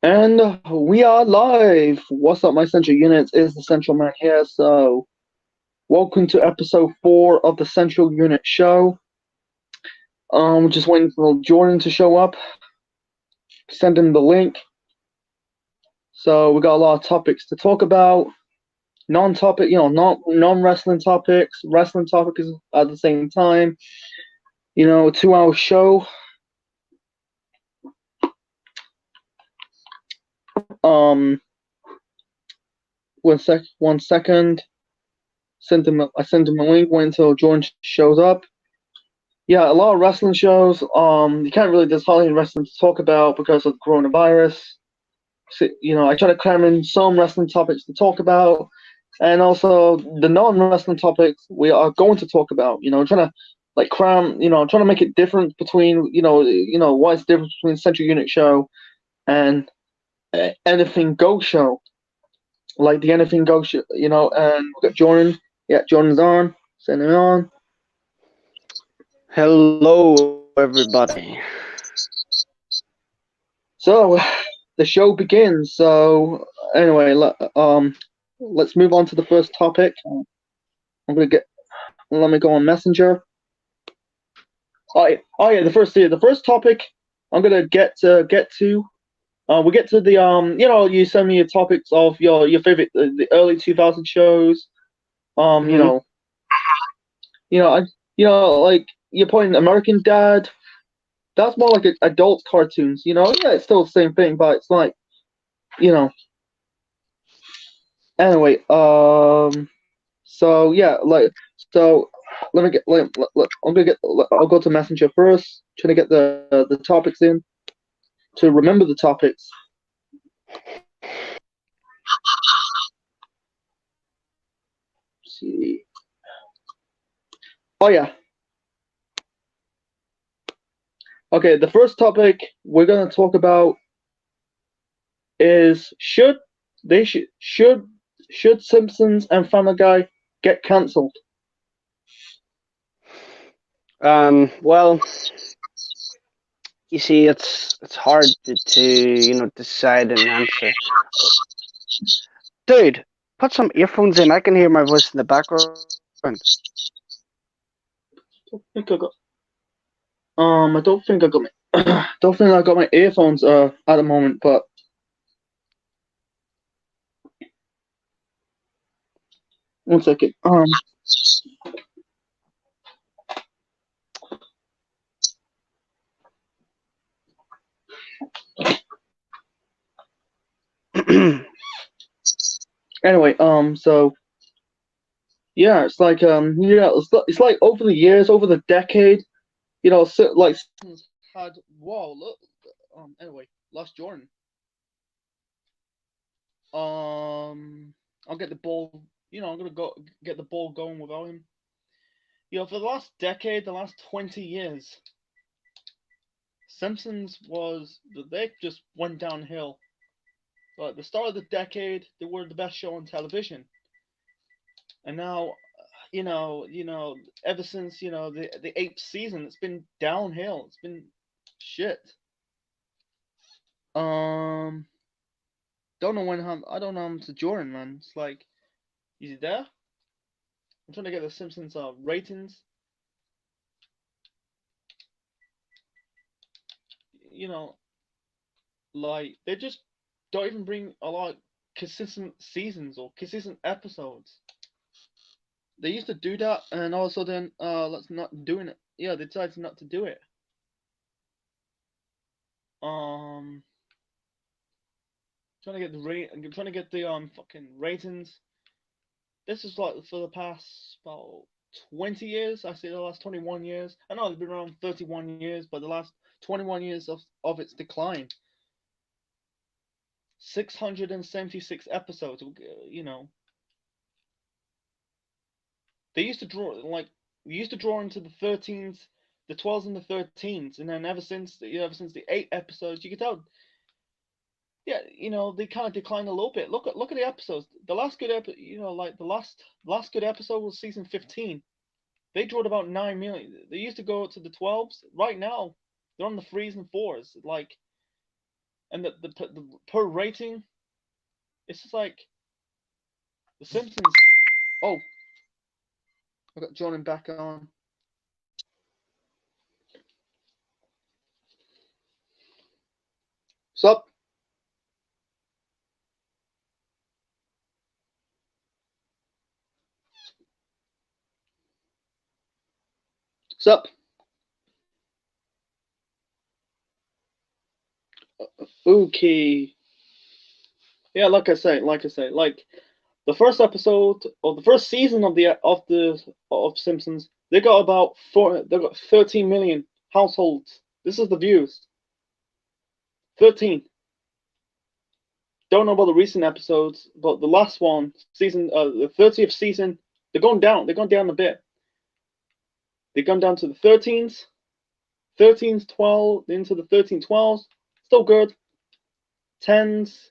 And we are live. What's up, my central units? Is the Central Man here? So, welcome to episode 4 of the Central Unit Show. Just waiting for Jordan to show up. Send him the link. So we got a lot of topics to talk about. Non-topic, not non-wrestling topics, wrestling topics at the same time. A 2-hour show. Um, one second. I sent him a link. Wait until Jordan shows up. Yeah, a lot of wrestling shows. You can't really. There's hardly any wrestling to talk about because of coronavirus. So, I try to cram in some wrestling topics to talk about, and also the non-wrestling topics we are going to talk about. Trying to like cram. Trying to make it different between. What's the difference between Central Unit show and Anything Go show, like the Anything Go show. And we got Jordan. Yeah, Jordan's on. Sending on. Hello, everybody. So the show begins. So anyway, let's move on to the first topic. Let me go on Messenger. Oh yeah, the first topic I'm gonna get to. We get to the you send me your topics of your favorite the early 2000 shows. Um, you hmm know, I like you're playing American Dad. That's more like adult cartoons. Yeah, it's still the same thing, but it's like you know. Anyway, so yeah, so let me get I'm gonna get I'll go to Messenger first, trying to get the topics in to remember the topics. Let's see. Oh yeah. Okay, the first topic we're gonna talk about is they should Simpsons and Family Guy get cancelled? Well, you see, it's hard to decide an answer. Dude, put some earphones in. I can hear my voice in the background. I think I got I don't think I got my don't think I got my earphones at the moment, but one second. Anyway, so yeah, it's like it's like over the years, over the decade, so, like had whoa look anyway, lost Jordan. I'll get the ball. I'm gonna go get the ball going without him. For the last decade, the last 20 years, Simpsons they just went downhill. But at the start of the decade, they were the best show on television, and now ever since the eighth season, it's been downhill. It's been shit. Um, don't know when I don't know to Jordan, man. It's like, is he there? I'm trying to get the Simpsons ratings. You know, like they just don't even bring a lot of consistent seasons or consistent episodes. They used to do that, and all of a sudden, let's not doing it. Yeah, they decided not to do it. Um, I'm trying to get the fucking ratings. This is like for the past about 20 years. I say the last 21 years. I know it's been around 31 years, but the last 21 years of its decline. 676 episodes. They used to draw like we used to draw into the 13s, the 12s and the 13s, and then ever since the 8 episodes, you could tell. Yeah, they kind of declined a little bit. Look at the episodes. The last good like the last good episode was season 15. They drawed about 9 million. They used to go to the 12s. Right now, they're on the threes and fours. Like and the per rating, it's just like The Simpsons. Oh, I got Jordan back on. Sup? Sup? Okay. Yeah, like I say, like the first episode or the first season of Simpsons, they got 13 million households. This is the views. 13. Don't know about the recent episodes, but the last one, the 30th season, they're going down. They're going down a bit. They've gone down to the 13s, 13s, 12, into the 13, 12s. Still good. 10s,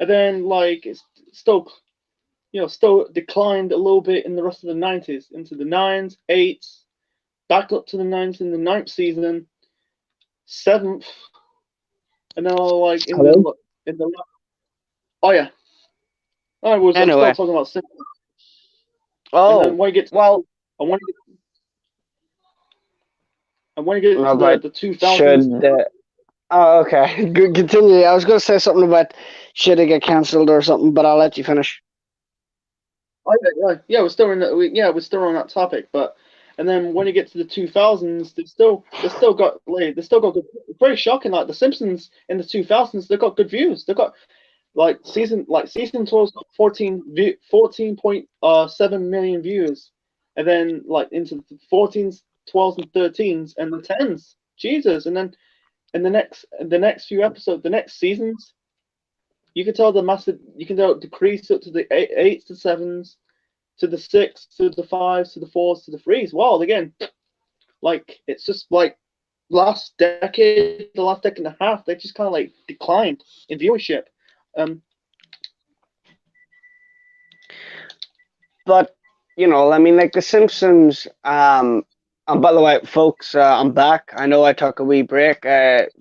and then like it's still still declined a little bit in the rest of the 90s into the 9s, 8s, back up to the 9s in the ninth season, 7th, and now like Hello? in the oh yeah, I'm still Anyway. talking about Simpsons. And then Oh, when you get well, I want to get I want to get to about the 2000s. should. Oh, okay. Good. Continue. I was going to say something about should it get cancelled or something, but I'll let you finish. Oh, yeah, we're still we're still on that topic, but and then when you get to the 2000s, they still got good. It's very shocking. Like the Simpsons in the 2000s, they got good views. They got season 12 got 14.7 million views, and then like into the 14s, 12s, and 13s, and the 10s. Jesus, and then in the next few episodes, the next seasons, you can tell you can tell it decrease up to the eights to sevens, to the six, to the fives, to the fours, to the threes. Wow, again, like it's just like the last decade and a half, they just kind of like declined in viewership. Um, But I mean, like The Simpsons. And by the way, folks, I'm back. I know I took a wee break.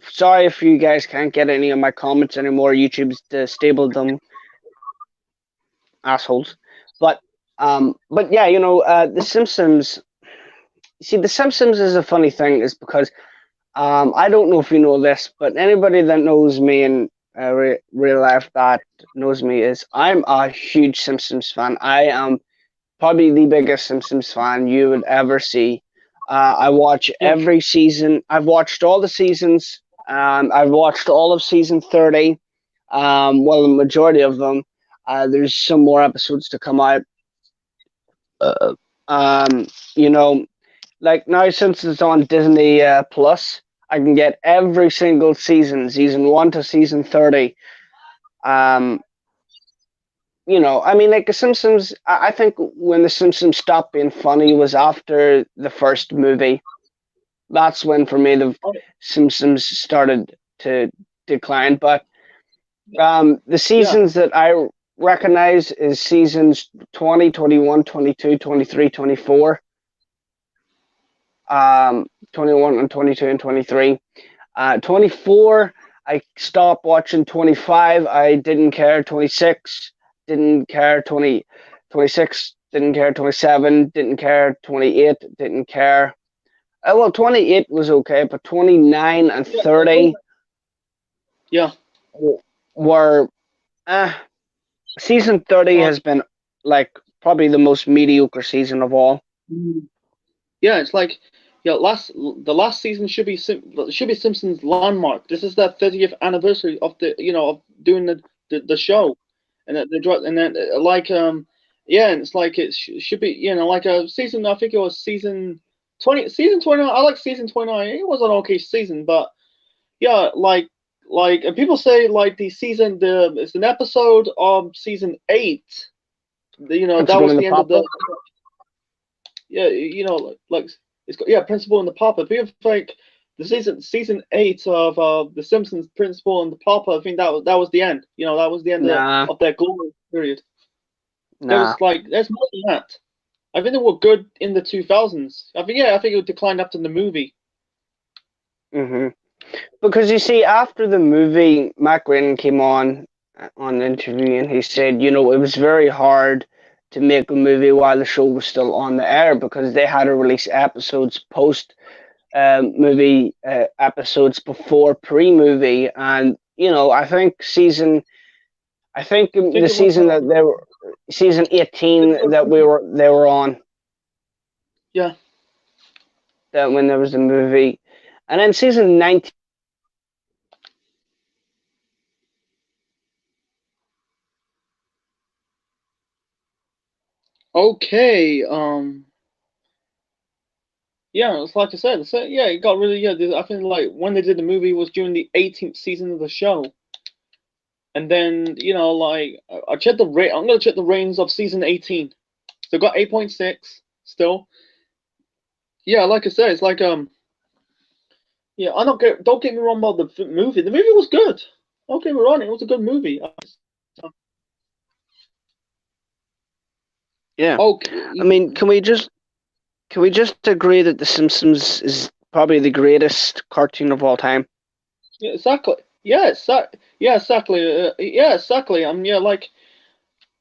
Sorry if you guys can't get any of my comments anymore. YouTube's disabled them, assholes. But yeah, The Simpsons. See, The Simpsons is a funny thing, is because I don't know if you know this, but anybody that knows me in real life that knows me is I'm a huge Simpsons fan. I am probably the biggest Simpsons fan you would ever see. I watch yeah, every season. I've watched all the seasons. I've watched all of season 30. Well, the majority of them. There's some more episodes to come out. Uh, um, you know, like now since it's on Disney Plus, I can get every single season 1 to season 30. Um, I mean, like The Simpsons. I think when The Simpsons stopped being funny was after the first movie. That's when, for me, the oh, Simpsons started to decline. But the yeah, seasons that I recognize is seasons 20, 21, 22, 23, 24. 21 and 22 and 23. 24, I stopped watching. 25, I didn't care. 26, didn't care. 26, didn't care. 27, didn't care. 28, didn't care. Well, 28 was okay, but 29 and yeah, 30 yeah. were. Uh, Season 30 Uh, has been like probably the most mediocre season of all. yeah, it's like the last season should be Simpsons landmark. This is their 30th anniversary of of doing the show, and and then yeah, and it's like should be like a season. I think it was season 29. I like season 29. It was an okay season, but yeah, and people say like it's an episode of season 8. That Principal was in the the end of Papa. the yeah, it's got Principal and the Papa. People think the season 8 of The Simpsons, Principal and the Papa. I think that was the end. That was the end Nah, of their glory period. There nah. was like there's more than that. I think they were good in the 2000s. I think it declined after the movie. hmm Because you see, after the movie, Matt Groening came on an interview and he said, it was very hard to make a movie while the show was still on the air because they had to release episodes post movie episodes before pre-movie, and I think I think the it was season that they were season 18 that they were on, yeah. that when there was a movie, and then season 19. Okay. Yeah, it's like I said. So, yeah, it got really. Yeah, I think like when they did the movie was during the 18th season of the show, and then like I checked the rate. I'm gonna check the ratings of season 18. So it got 8.6 still. Yeah, like I said, it's like yeah. I don't get me wrong about the movie. The movie was good. Don't get me wrong, it was a good movie. Yeah, I Okay. mean, can we just agree that The Simpsons is probably the greatest cartoon of all time? Yeah, exactly. Yeah, exactly. Yeah, exactly.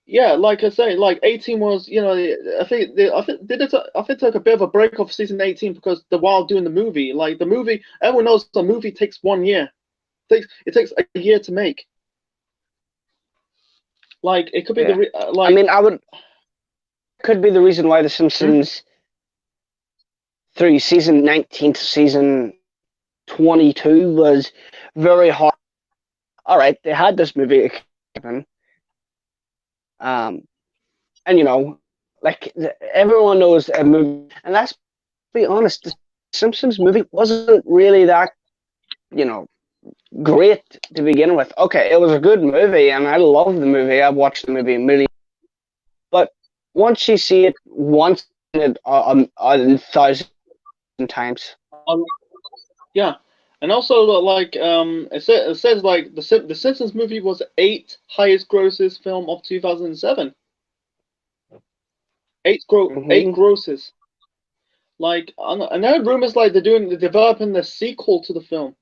Yeah, like I say, like 18 was, I think I think took a bit of a break off season 18 because while doing the movie, like the movie, everyone knows the movie takes 1 year. It takes a year to make. Like it could be Yeah, I like mean, I would could be the reason why The hmm? Simpsons through season 19 to season 22 was very hard. All right, they had this movie, um, and like everyone knows a movie, and let's be honest, the Simpsons movie wasn't really that you know great to begin with. Okay, it was a good movie, and I love the movie. I've watched the movie a million, but once you see it once a thousand times. um, yeah, and also like it says like the Simpsons movie was eighth highest grosses film of 2007. Eight Hmm. grosses. Like I know rumors like they're developing the sequel to the film.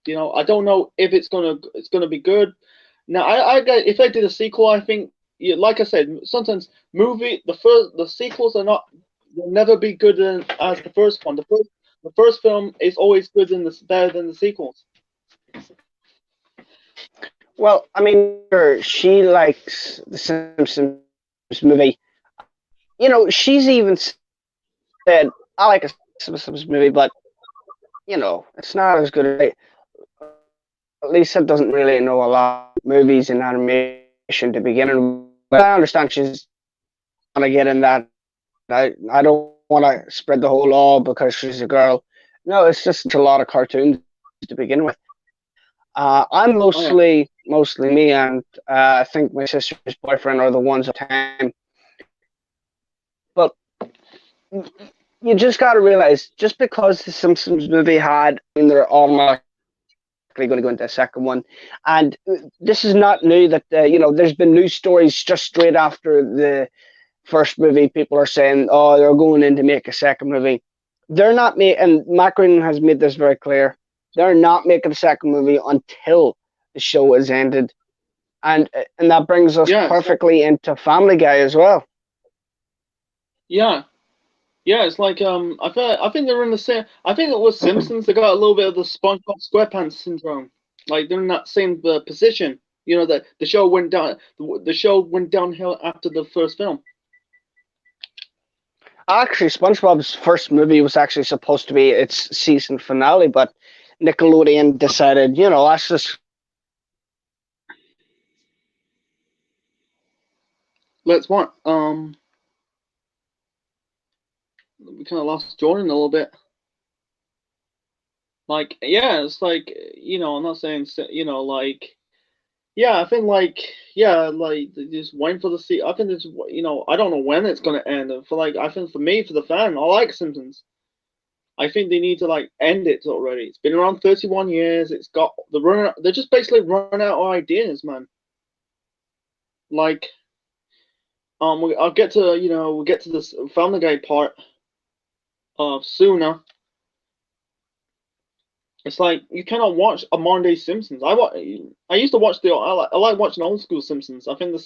I don't know if it's gonna be good. Now I get if they did a sequel, I think yeah, like I said, sometimes the sequels are not will never be good as the first one. The first film is always good and better than the sequels. Well, I mean, she likes the Simpsons movie. She's even said, "I like a Simpsons movie, but it's not as good as." Lisa doesn't really know a lot of movies and animation to begin with. But I understand she's want to get in that. I don't want to spread the whole law because she's a girl. No, it's just a lot of cartoons to begin with. I'm Oh yeah, mostly me, and I think my sister's boyfriend are the ones of time. But you just got to realize, just because the Simpsons movie had, and they're automatically going to go into a second one, and this is not new. That there's been news stories just straight after the first movie. People are saying, "Oh, they're going in to make a second movie." They're not making, and Macron has made this very clear. They're not making a second movie until the show is ended, and that brings us yeah, perfectly into Family Guy as well. yeah, yeah. It's like I think they're in the same. I think it was Simpsons. They got a little bit of the SpongeBob SquarePants syndrome. Like they're in that same position. The show went down. The show went downhill after the first film. Actually, SpongeBob's first movie was actually supposed to be its season finale, but Nickelodeon decided, let's just. Let's what? We kind of lost Jordan a little bit. Like, yeah, it's like I'm not saying like yeah, I think like yeah, like they just waiting for the see. I think it's I don't know when it's gonna end. And for like I think for me for the fan, I like Simpsons. I think they need to like end it already. It's been around 31 years. It's got the run. They're just basically run out of ideas, man. Like I'll get to we'll get to this Family Guy part sooner. It's like you cannot watch a modern day Simpsons. I used to watch I like watching old school Simpsons. I think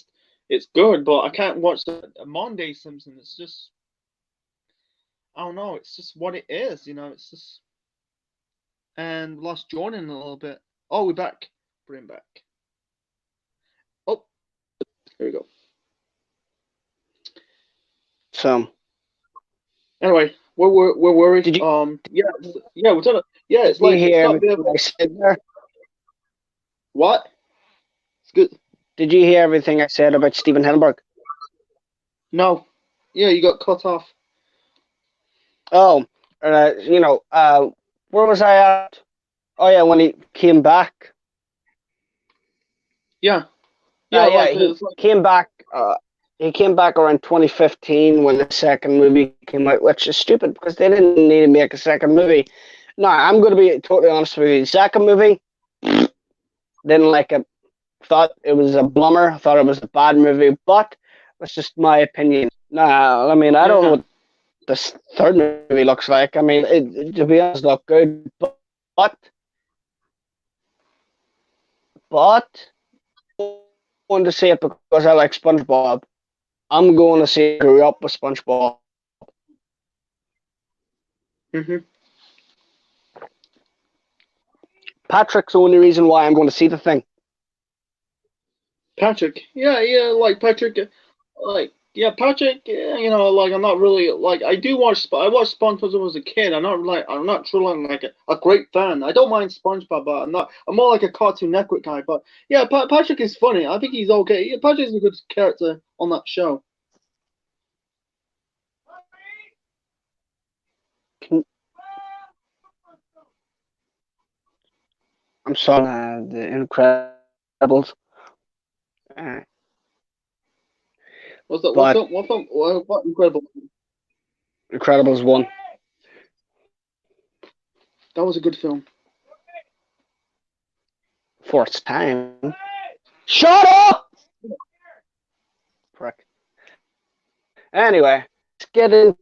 it's good, but I can't watch a modern day Simpsons. It's just I don't know. It's just what it is, you know. It's just and we lost Jordan a little bit. Oh, we're back. Bring him back. Oh, here we go. So anyway, we're worried. Did you? Yeah, we're talking. Yeah, it's like you hear it's not everything I said there? What? It's good. Did you hear everything I said about Steven Hillenburg? No. Yeah, you got cut off. Oh, where was I at? Oh yeah, when he came back. Yeah. Yeah, he came back. He came back around 2015 when the second movie came out, which is stupid because they didn't need to make a second movie. No, I'm going to be totally honest with you. Second movie, didn't like it. Thought it was a blummer. Thought it was a bad movie, but that's just my opinion. Nah, I mean, I don't know what this third movie looks like. I mean, to be honest, looked good, but I want to see it because I like SpongeBob. I'm going to see Grew Up with SpongeBob. Patrick's the only reason why I'm going to see the thing. Patrick, like Patrick, Patrick. You know, like I'm not really like I watched SpongeBob when I was a kid. I'm not truly like a great fan. I don't mind SpongeBob, but I'm more like a Cartoon Network guy. But yeah, Patrick is funny. I think he's okay. Yeah, Patrick is a good character on that show. I'm sorry, The Incredibles. What's that? What Incredible? Incredibles 1. That was a good film. For its time. Shut up! Prick. Anyway, let's get into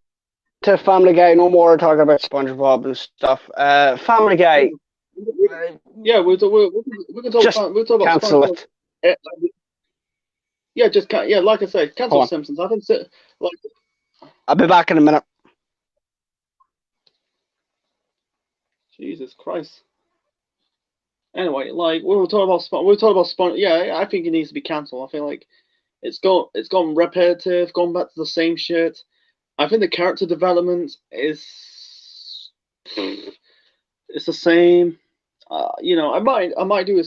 Family Guy. No more talking about SpongeBob and stuff. Family Guy. Yeah, we can talk about cancel SpongeBob. it. Like I said, cancel Simpsons. I think like. I'll be back in a minute. Jesus Christ. Anyway, like we were talking about SpongeBob. Yeah, I think it needs to be cancelled. I feel like it's gone repetitive, gone back to the same shit. I think the character development is it's the same. You know, I might do a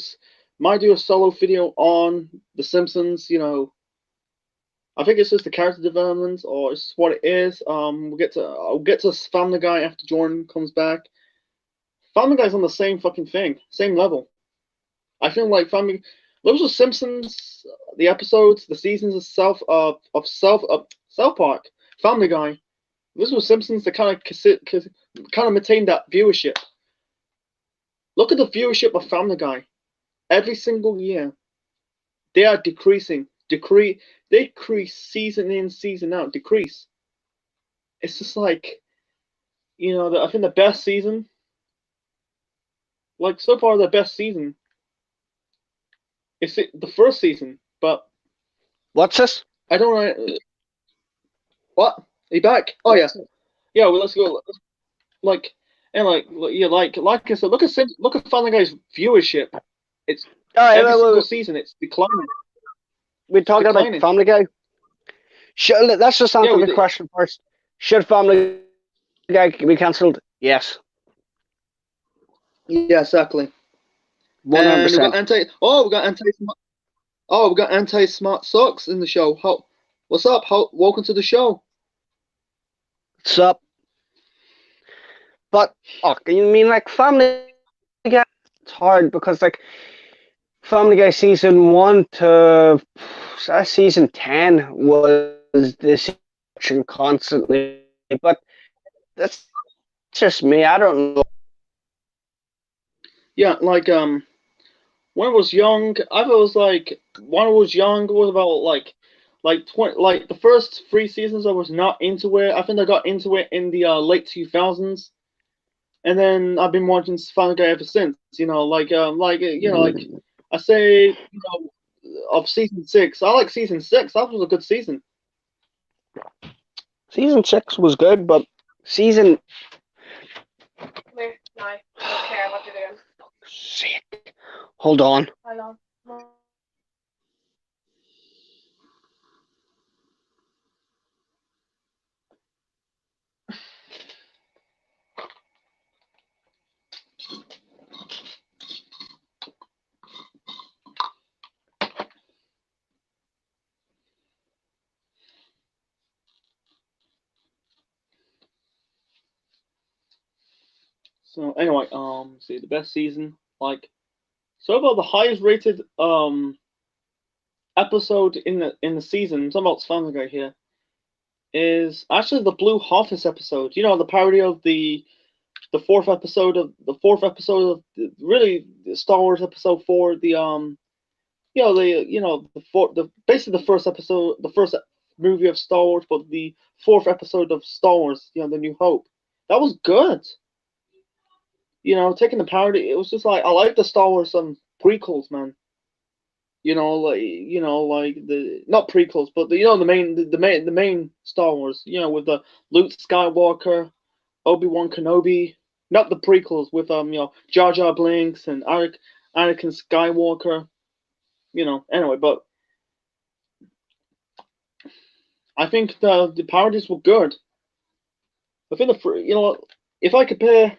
solo video on The Simpsons. You know, I think it's just the character development, or it's what it is. I'll get to Family Guy after Jordan comes back. Family Guy's on the same fucking thing, same level. I feel like those are Simpsons, the episodes, the seasons of South Park, Family Guy. Those were Simpsons that kind of maintain that viewership. Look at the viewership of Family Guy. Every single year, they are decreasing. They decrease season in, season out. Decrease. It's just like, you know, I think the best season. Like so far, the best season. It's the first season, but what's this? I don't know. What? Are you back? Oh yeah, yeah. Well, let's go. Like I said, look at Family Guy's viewership. It's every single season. It's declining. We're talking about Family Guy. Let's just answer the question first. Should Family Guy be cancelled? Yes. Yeah, exactly. 100%. We got anti-smart socks in the show. What's up? Welcome to the show. What's up? But you mean like Family Guy? It's hard because like Family Guy season 1 to season 10 was this constantly, but that's just me. I don't know. Yeah, like when I was young, it was about like 20, like the first 3 seasons I was not into it. I think I got into it in the late 2000s. and then I've been watching Family Guy ever since. Like I say, of season 6, I like season 6. That was a good season. Season 6 was good, but season. Come here. No, I don't care what you're doing. Shit. Hold on. Hold on. So anyway, see the best season. Like, so about the highest rated episode in the season. Some about Family Guy here is actually the Blue Office episode. You know, the parody of the fourth episode of really the Star Wars episode 4. The basically the first episode, the first movie of Star Wars, but the fourth episode of Star Wars. The New Hope. That was good. Taking the parody, it was just like I like the Star Wars prequels, man. Like the not prequels, but the main Star Wars. With the Luke Skywalker, Obi-Wan Kenobi, not the prequels with Jar Jar Binks and Anakin Skywalker. Anyway, but I think the parodies were good. I think if I compare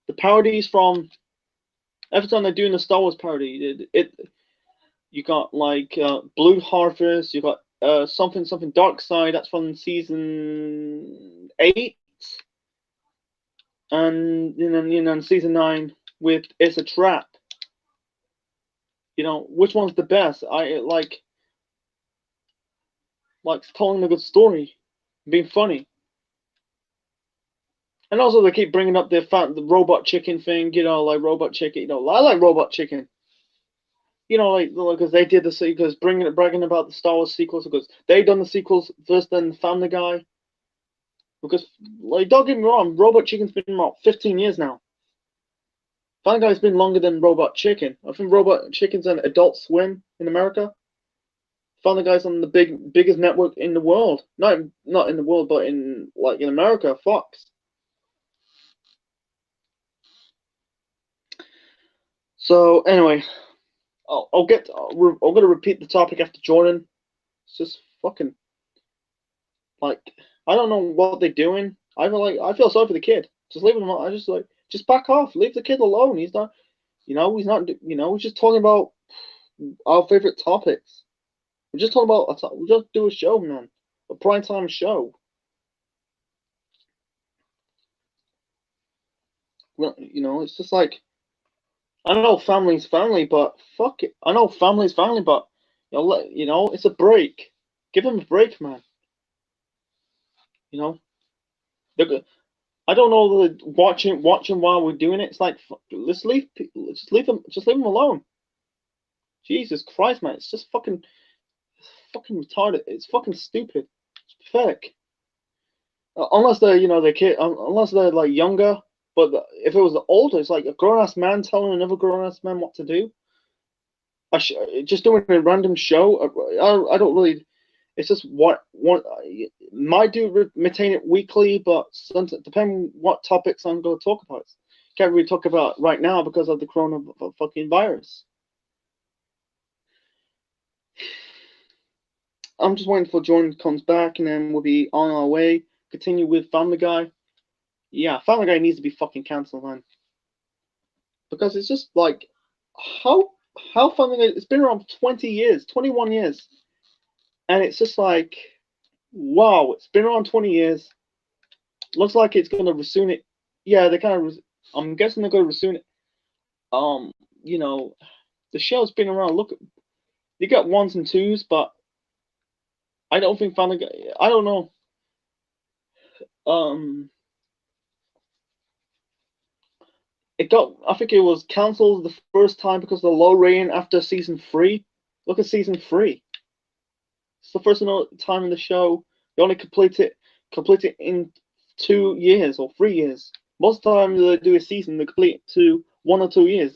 the parodies from every time they're doing the Star Wars parody, you got like Blue Harvest, you got something Dark Side. That's from season 8, and in season 9 with It's a Trap. Which one's the best? I like telling a good story, being funny. And also they keep bringing up the robot chicken thing, like robot chicken. I like robot chicken. Because they did the sequels, bragging about the Star Wars sequels, because they done the sequels first, then Family Guy. Because, like, don't get me wrong, Robot Chicken's been about 15 years now. Family Guy's been longer than Robot Chicken. I think Robot Chicken's an Adult Swim in America. Family Guy's on the biggest network in the world. Not in the world, but in America, Fox. So anyway, I'm gonna repeat the topic after Jordan. It's just fucking like I don't know what they're doing. I feel sorry for the kid. Just leave him alone. Just back off. Leave the kid alone. He's not. He's not. We're just talking about our favorite topics. We're just talking about. We just do a show, man. A primetime show. Well, it's just like I know family's family, but fuck it. I know family's family, but it's a break. Give them a break, man. They're good. I don't know the watching while we're doing it. It's like let's just leave them alone. Jesus Christ, man! It's just fucking retarded. It's fucking stupid. It's pathetic. Unless they're kid, unless they're like younger. But if it was older, it's like a grown ass man telling another grown ass man what to do. Just doing a random show. I don't really. It's just what might do maintain it weekly, but depending what topics I'm going to talk about. Can't really talk about right now because of the corona fucking virus. I'm just waiting for Jordan comes back, and then we'll be on our way. Continue with Family Guy. Yeah, Family Guy needs to be fucking cancelled, man. Because it's just like how Family Guy. It's been around 20 years, 21 years. And it's just like, wow, it's been around 20 years. Looks like it's going to resume it. Yeah, I'm guessing they're going to resume it. The show's been around. Look, you got 1s and 2s, but I don't think Family Guy. I don't know. I think it was cancelled the first time because of the low rating after season 3. Look at season 3. It's the first time in the show. They only complete it in 2 years or 3 years. Most of the time they do a season, they complete to 1 or 2 years.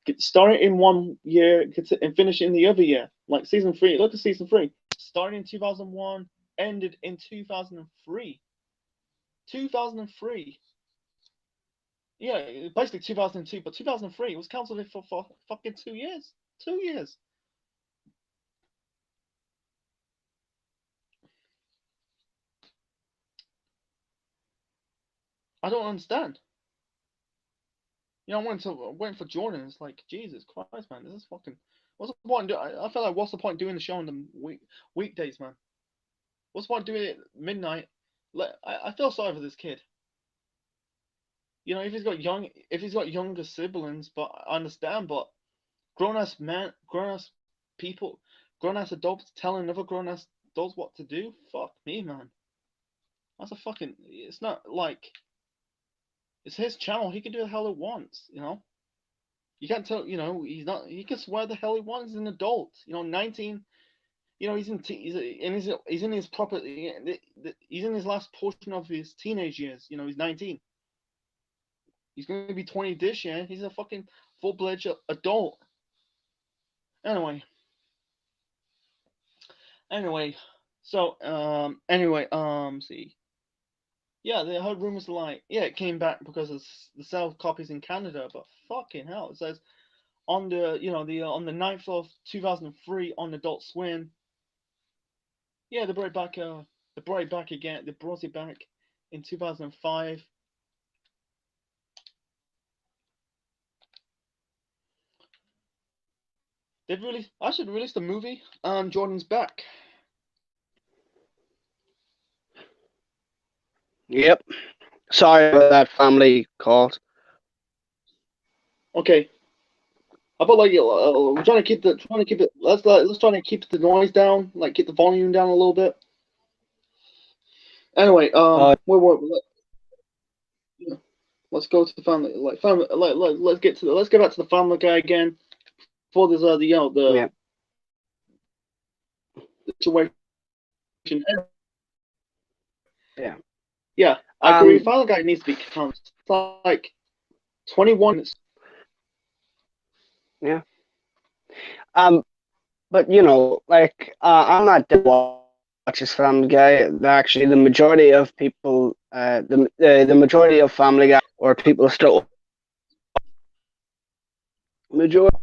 Get started in 1 year and finish in the other year. Like season 3. Look at season 3. Started in 2001, ended in 2003. 2003. Yeah, basically 2002, but 2003 it was cancelled for fucking 2 years. 2 years. I don't understand. I'm waiting for Jordan. It's like, Jesus Christ, man, this is fucking. What's the point? I feel like, what's the point doing the show on the weekdays, man? What's the point doing it at midnight? I feel sorry for this kid. If he's got younger siblings, but I understand. But grown ass people, grown ass adults telling other grown ass adults what to do. Fuck me, man. That's a fucking. It's not like. It's his channel. He can do the hell he wants. You can't tell. He's not. He can swear the hell he wants. He's an adult. 19. He's in his proper. He's in his last portion of his teenage years. He's 19. He's going to be 20 this year. He's a fucking full-fledged adult. Anyway. See. Yeah, they heard rumors like, it came back because of the sale of copies in Canada, but fucking hell, it says on the on the 9th of 2003 on Adult Swim. Yeah, they brought it back again. They brought it back in 2005. I should release the movie. Jordan's back. Yep. Sorry about that family call. Okay. How about we're trying to keep it. Let's try to keep the noise down. Like keep the volume down a little bit. Anyway, let's go to the family. Let's get back to the Family Guy again. Before there's the situation. Yeah. Yeah, I agree. Family Guy needs to be counted. It's like 21 minutes. Yeah. But I'm not watch this Family Guy. Actually, the majority of people, the majority of Family Guy or people still majority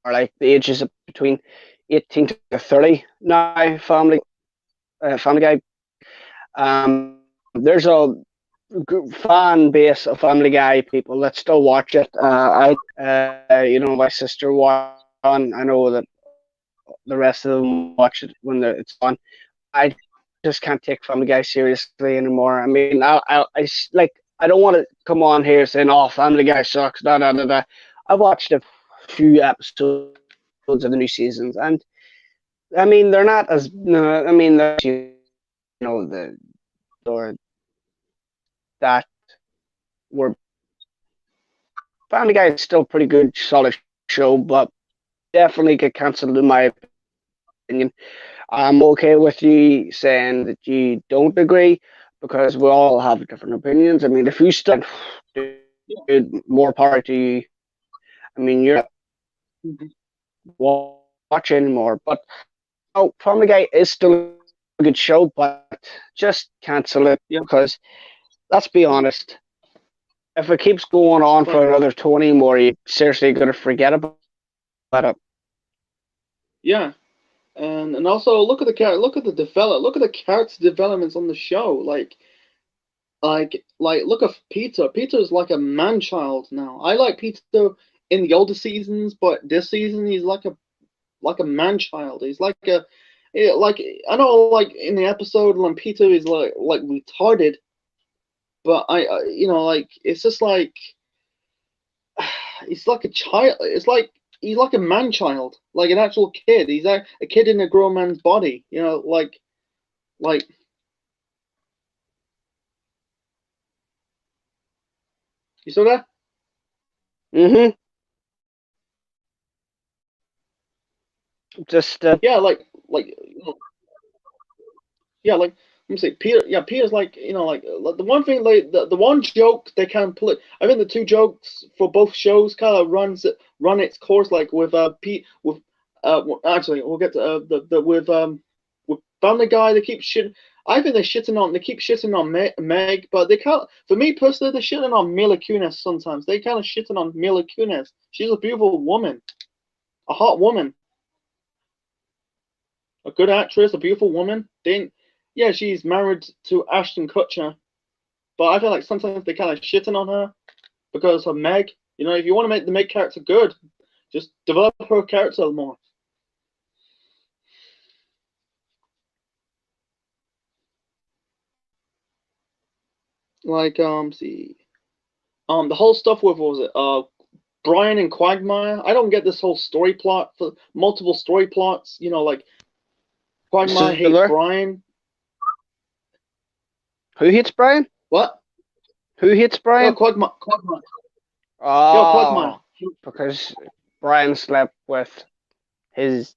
are like the ages of between 18 to 30 now. Family Guy. There's a fan base of Family Guy people that still watch it. My sister watched on. I know that the rest of them watch it when it's on. I just can't take Family Guy seriously anymore. I mean, I don't want to come on here saying, "Oh, Family Guy sucks." Da da da da. I watched a few episodes of the new seasons, and I mean, they're not as. I mean, the or that were Family Guy is still a pretty good, solid show, but definitely get cancelled in my opinion. I'm okay with you saying that you don't agree because we all have different opinions. I mean, if you still more power to you. I mean, you're not watching anymore, but Family Guy is still a good show, but just cancel it because let's be honest. If it keeps going on for another 20 more, you're seriously going to forget about it. Yeah. And also look at the character developments on the show. Like look at Peter. Peter's like a man child now. I like Peter in the older seasons, but this season he's like a man child. He's like I know like in the episode when Peter is like retarded, but it's just like it's like a child. It's like he's like a man child, like an actual kid. He's a kid in a grown man's body. Like. You saw that? Mm-hmm. Just yeah, like me see. Peter, yeah, Peter's like like the one thing, like the one joke they kind of pull it. I think the two jokes for both shows kind of run its course. Like with Pete with actually we'll get to the with Family Guy. They keep shit. I think they keep shitting on Meg, but they can't. For me personally, they're shitting on Mila Kunis sometimes. They kind of shitting on Mila Kunis. She's a beautiful woman, a hot woman, a good actress, a beautiful woman. Yeah, she's married to Ashton Kutcher, but I feel like sometimes they kind of shitting on her because of Meg. If you want to make the Meg character good, just develop her character more. Like see, the whole stuff with what was it Brian and Quagmire. I don't get this whole story plot for multiple story plots. Like Quagmire hates Similar. Brian. Who hates Brian? What? Who hates Brian? Quagmire. Quagmire. Oh, Quagmire. because Brian slept with his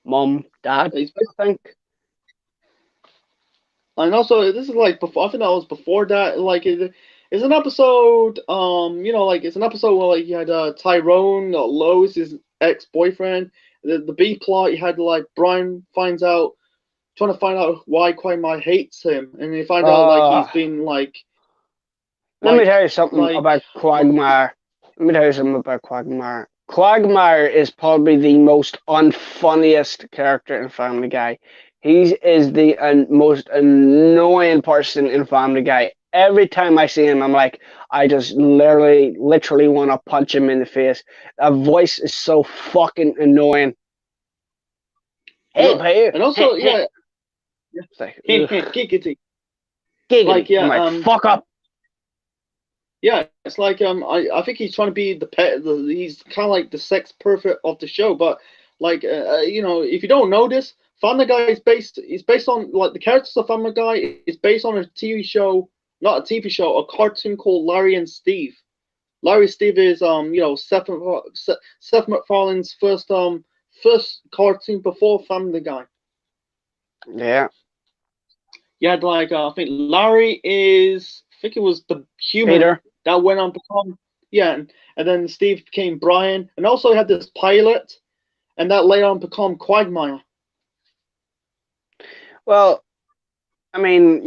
mom, dad, He's, I think. and also, this is like before. I think that was before that. Like, it's an episode. Like it's an episode where like you had Tyrone, Lois, his ex-boyfriend. The B plot, you had like Brian trying to find out why Quagmire hates him, and you find out like he's been Let me tell you something like about Quagmire. Let me tell you something about Quagmire. Quagmire is probably the most unfunniest character in Family Guy. He is the most annoying person in Family Guy. Every time I see him, I'm like, I just literally want to punch him in the face. That voice is so fucking annoying. Hey, player. and also yeah, It's like, giggity. giggity. Like yeah, I'm like, fuck up. yeah, it's like I think he's trying to be the pet. He's kind of like the sex perfect of the show, but like if you don't know this, Family Guy is based on like the characters of Family Guy is based on a TV show, not a TV show, a cartoon called Larry and Steve. Larry and Steve is Seth MacFarlane's first cartoon before Family Guy. Yeah. You had like I think Larry is I think it was the human Peter. that went on to become and then Steve became Brian, and also had this pilot, and that later on become Quagmire. Well, I mean,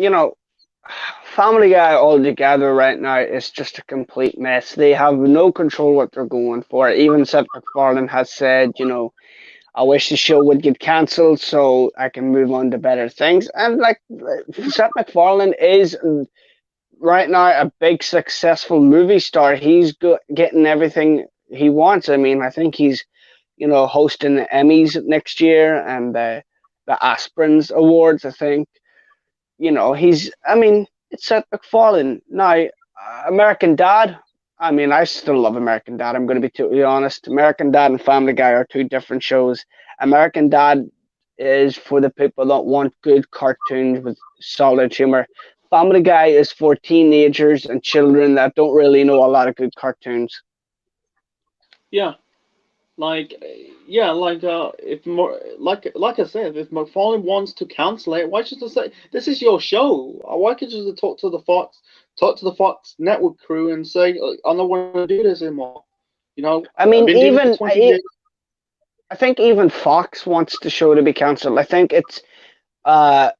Family Guy altogether right now is just a complete mess. They have no control what they're going for. Even Seth MacFarlane has said, I wish the show would get cancelled so I can move on to better things. And like Seth MacFarlane is right now a big successful movie star. He's getting everything he wants. I mean, I think he's hosting the Emmys next year and the Aspirins Awards. I think I mean, it's Seth MacFarlane now. American Dad. I mean, I still love American Dad. I'm going to be totally honest. American Dad and Family Guy are two different shows. American Dad is for the people that want good cartoons with solid humor. Family Guy is for teenagers and children that don't really know a lot of good cartoons. Yeah, like if more like I said, if MacFarlane wants to cancel it, why should they say this is your show? Why can't you just talk to the Fox network crew and say I don't want to do this anymore? I mean, I've been doing it for 20 years. I think even Fox wants the show to be cancelled. Uh,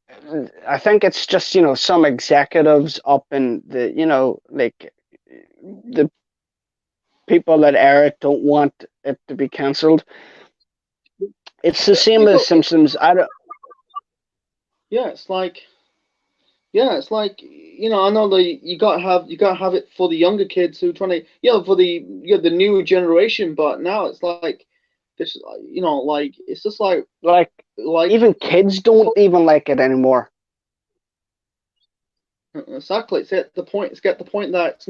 I think it's just some executives up in the like the people that air it don't want it to be cancelled. It's the same as Simpsons. I don't. Yeah, it's like I know that you gotta have it for the younger kids who trying to for the new generation, but now it's like this like it's just like Even kids don't even like it anymore. exactly. It's get the point that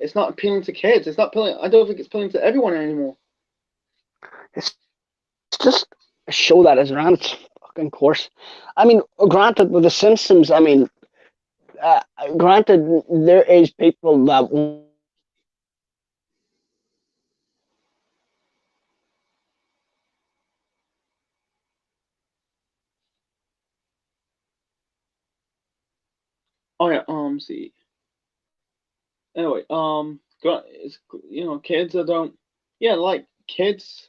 it's not appealing to kids. It's not appealing. I don't think it's appealing to everyone anymore. It's just a show that is ran its fucking course. I mean, granted, with the Simpsons, I mean, granted, there is people that Oh yeah. See. Anyway, it's, kids that don't. Yeah, like kids.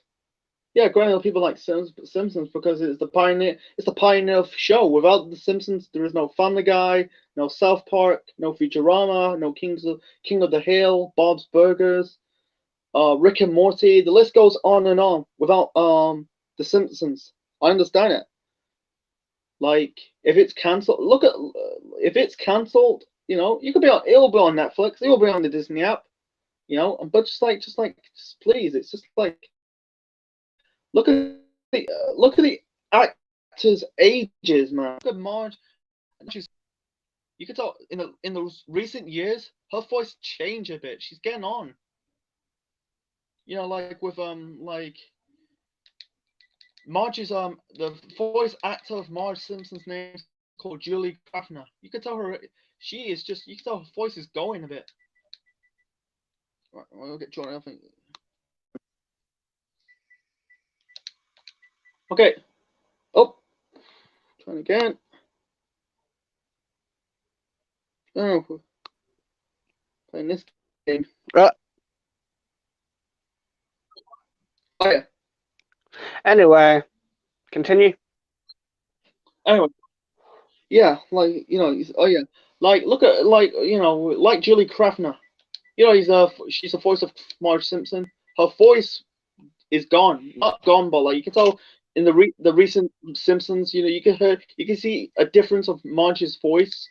Yeah, growing up, people like Simpsons because it's the pioneer. It's the pioneer of show. Without the Simpsons, there is no Family Guy, no South Park, no Futurama, no King of the Hill, Bob's Burgers, Rick and Morty. The list goes on and on. Without the Simpsons, I understand it. Like if it's cancelled, look at if it's cancelled. You could be on. It'll be on Netflix. It'll be on the Disney app. But just please, it's just like look at the actors' ages, man. Look at Marge. You could tell in the recent years, her voice changed a bit. She's getting on. Like with like Marge's the voice actor of Marge Simpson's name is called Julie Krafner. You could tell her she is just. You can tell her voice is going a bit. Right, we'll get Jordan. I think. Okay. Oh, trying again. Oh, playing this game. Uh, Oh yeah. Anyway, continue. Anyway, yeah, like oh yeah, like look at like Julie Krafner. She's the voice of Marge Simpson. Her voice is gone, not gone, but like you can tell in the recent Simpsons, you can see a difference of Marge's voice.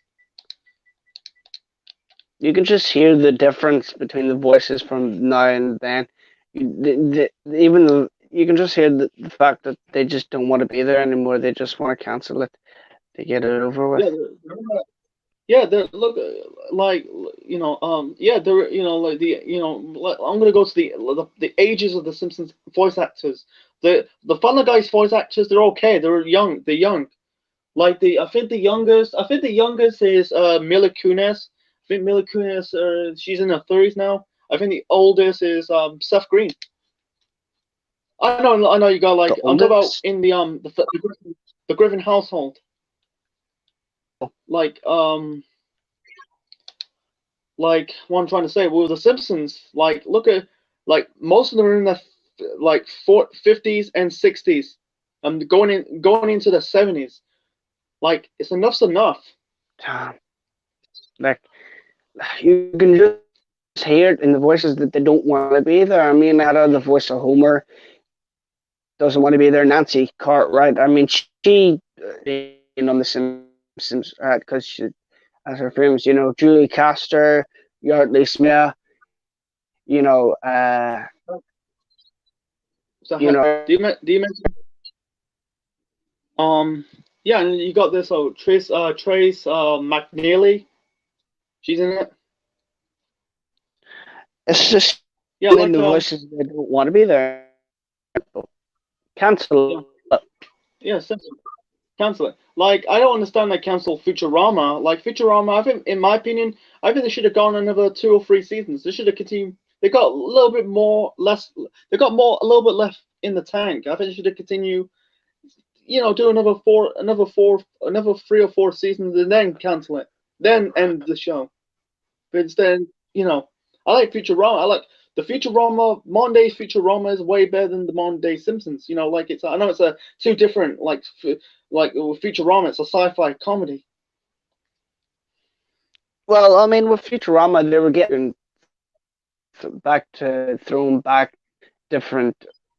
You can just hear the difference between the voices from now and then. Even you can just hear the fact that they just don't want to be there anymore. They just want to cancel it to get it over with. Yeah, they're look like yeah, they're like I'm gonna go to the ages of the Simpsons voice actors. The Family Guy's voice actors, they're okay. They're young. They're young. Like I think the youngest is Mila Kunis. I think Mila Kunis, she's in her 30s now. I think the oldest is Seth Green. I know you got like The I'm talking about oldest? in the Griffin household. Like what I'm trying to say, well, the Simpsons, like look at like most of them are in the like 50s and 60s, going into the 70s. Like it's enough's enough. Like you can just hear it in the voices that they don't want to be there. I mean, out of the voice of Homer doesn't want to be there. Nancy Cartwright. I mean, she on the Simpsons because she as her famous, Julie Castor, Yardley Smith, So do you mention yeah, and you got this Trace McNeely. She's in it. it's just Yeah, in the voices they don't want to be there. Cancel. Yeah, cancel it. Like I don't understand they cancel Futurama. Like Futurama, I think, in my opinion, I think they should have gone another 2 or 3 seasons. They should have continued. They got a little bit more less. They got a little bit left in the tank. I think they should have continued. Do another 3 or 4 seasons, and then cancel it. Then end the show. But instead, I like Futurama. I like the Futurama. Modern-day Futurama is way better than the modern-day Simpsons. Like I know it's a two different like with Futurama, it's a sci-fi comedy. Well, I mean, with Futurama, they were getting back to throwing back different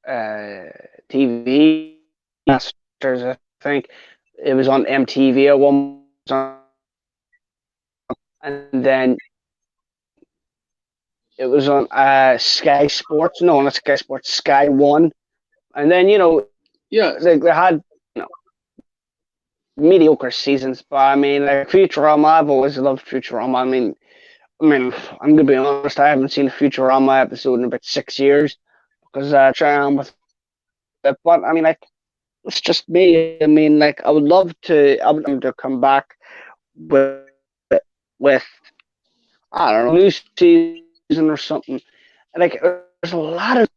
TV masters. I think it was on MTV at one time, and then it was on Sky Sports. No, not Sky Sports, Sky One, and then Yeah, they had mediocre seasons. But I mean, like Futurama, I've always loved Futurama. I mean, I'm gonna be honest. I haven't seen a Futurama episode in about 6 years because I try on with it. But I mean, like, it's just me. I mean, like, I would love to come back with with I don't know, new season or something. Like, there's a lot of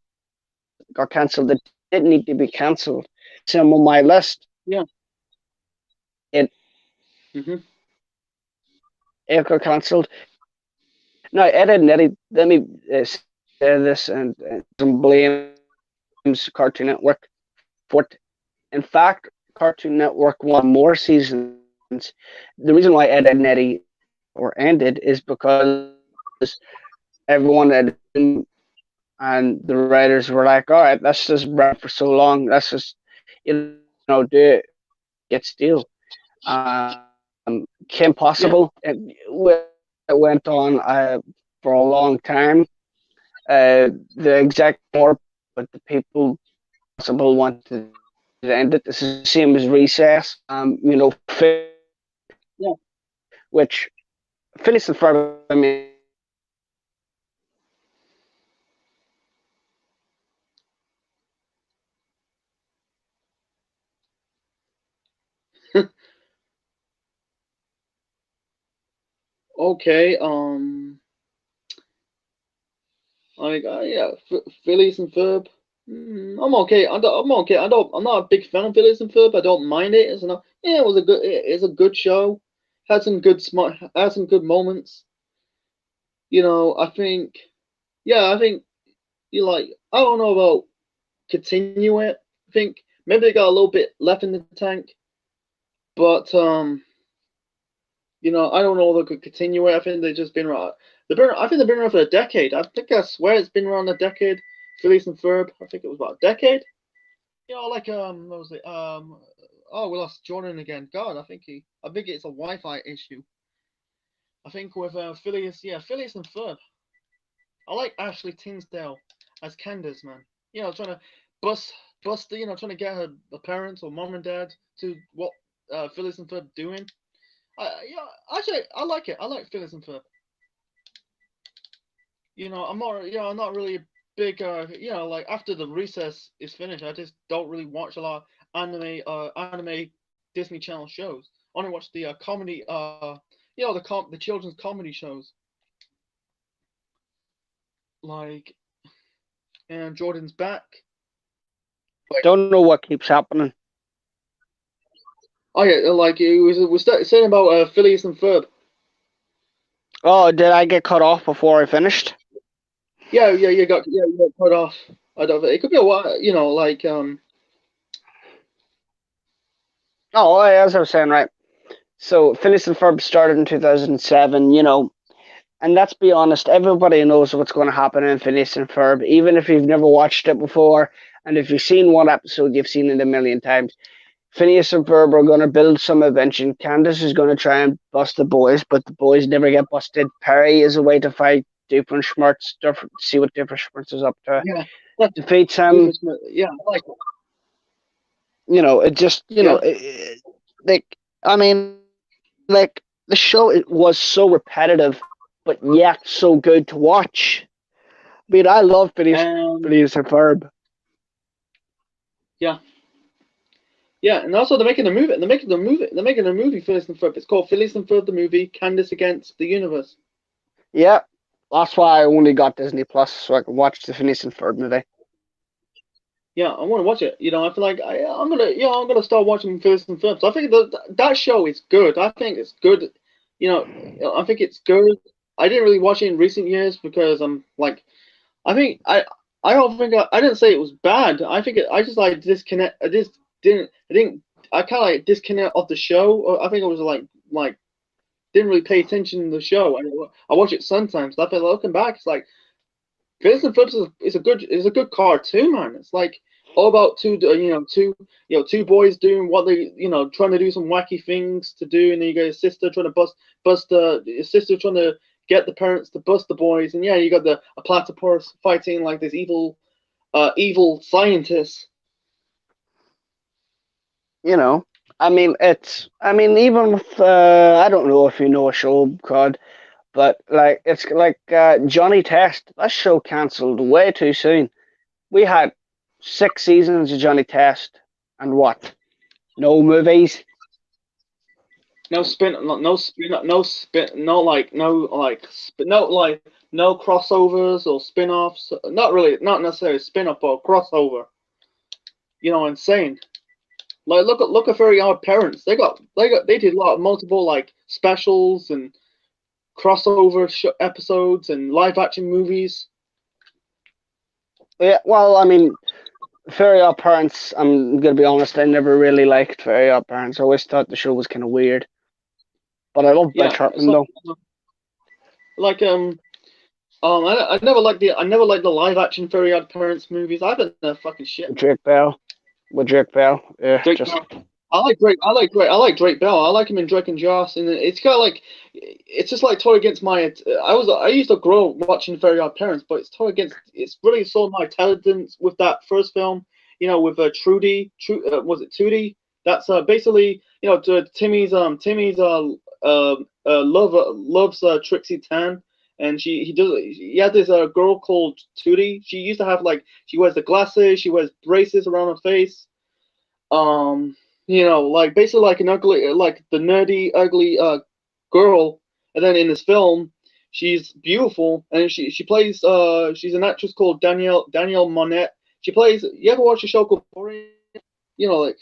got cancelled that didn't need to be cancelled. Some on my list. yeah. It hmm It got cancelled. Now, Ed, and Eddie, let me say this and some blames Cartoon Network for it. In fact, Cartoon Network won more seasons. The reason why Ed, and Eddie or ended is because everyone had and the writers were like, all right, let's just run for so long. Let's just, do it, get steel. Kim Yeah. Possible, it went on for a long time. The exact more, but the people possible wanted to end it. This is the same as Recess. Yeah. Which Phineas and Ferb. I mean, Okay. Yeah, Phileas and Ferb. I'm okay. I'm okay. I'm not a big fan of Phileas and Ferb. I don't mind it. It's not. Yeah, it was a good. It's a good show. Had some good smart. Had some good moments. I think. Yeah, I think you like. I don't know about continue it. I think maybe they got a little bit left in the tank, but I don't know if they could continue it. I think they've just been around. I think they've been around for a decade. I swear it's been around a decade. Phileas and Ferb. I think it was about a decade. Like what was it? Oh, we lost Jordan again. God, I think it's a Wi-Fi issue. I think with Phileas, yeah, Phileas and Ferb. I like Ashley Tinsdale as Candace, man. Trying to bust, trying to get her parents or mom and dad to what Phileas and Ferb doing. Actually, I like it. I like Phileas and Ferb. I'm not really a big, like after the recess is finished, I just don't really watch a lot of anime Disney Channel shows. I only watch the comedy, the children's comedy shows, like, and Jordan's Back. don't know what keeps happening. Oh yeah, like it was saying about Phileas and Ferb. Oh, did I get cut off before I finished? Yeah, you got cut off. I don't. It could be a while, like Oh, as I was saying, right. So Phineas and Ferb started in 2007. And let's be honest, everybody knows what's going to happen in Phineas and Ferb, even if you've never watched it before. And if you've seen one episode, you've seen it a million times. Phineas and Ferb are going to build some invention. Candace is going to try and bust the boys, but the boys never get busted. Perry is a way to fight Doofenshmirtz, see what Doofenshmirtz is up to. yeah, Defeats him. yeah, I like it. It just, Yeah. like, I mean, like, the show, it was so repetitive, but yet so good to watch. I mean, I love Phineas and Ferb. Yeah. Yeah, and also they're making a movie. They're making a movie. Phineas and Ferb. It's called Phineas and Ferb the movie. Candace Against the Universe. Yeah, that's why I only got Disney Plus so I could watch the Phineas and Ferb movie. Yeah, I want to watch it. I feel like I'm gonna start watching Phineas and Ferb. So I think that show is good. I think it's good. I think it's good. I didn't really watch it in recent years because I'm like, I think I don't think I didn't say it was bad. I just like disconnect. I didn't I kind of like disconnect of the show. I think I was like didn't really pay attention to the show. I watch it sometimes. I feel looking back, it's like Phineas and Ferb is a good cartoon, man. It's like all about two boys doing what they trying to do some wacky things to do, and then you got your sister trying to bust your sister trying to get the parents to bust the boys, and yeah, you got a platypus fighting like this evil scientist. Even with I don't know if you know a show called, but like it's like Johnny Test. That show cancelled way too soon. We had 6 seasons of Johnny Test, and what? No movies. No spin, no spin, no spin, no like, no like, no like, no crossovers or spin-offs. Not really, not necessarily spin-off, but crossover. Insane. Like look at Very Odd Parents. They did a lot of multiple like specials and crossover episodes and live action movies. Yeah, well, I mean, Fairy Odd Parents, I'm gonna be honest, I never really liked Fairy Odd Parents. I always thought the show was kind of weird. But I love Butch Yeah, Hartman so though. like I never liked the live action Fairy Odd Parents movies. I think they're fucking shit, With man. Drake Bell. Yeah, Drake just Bell. I like Drake Bell. I like him in Drake and Josh, and it's kind of like it's just like totally against my. I used to grow up watching Fairy Odd Parents, but it's totally against. It's really sold my intelligence with that first film. You know, with Trudy. Was it Tootie? That's basically Timmy's loves Trixie Tan, and he had this girl called Tootie. She used to have like she wears the glasses, she wears braces around her face. Um, like basically like an ugly, like the nerdy, ugly girl. And then in this film, she's beautiful, and she plays. She's an actress called Danielle Monette. She plays. You ever watch a show called Euphoria? Like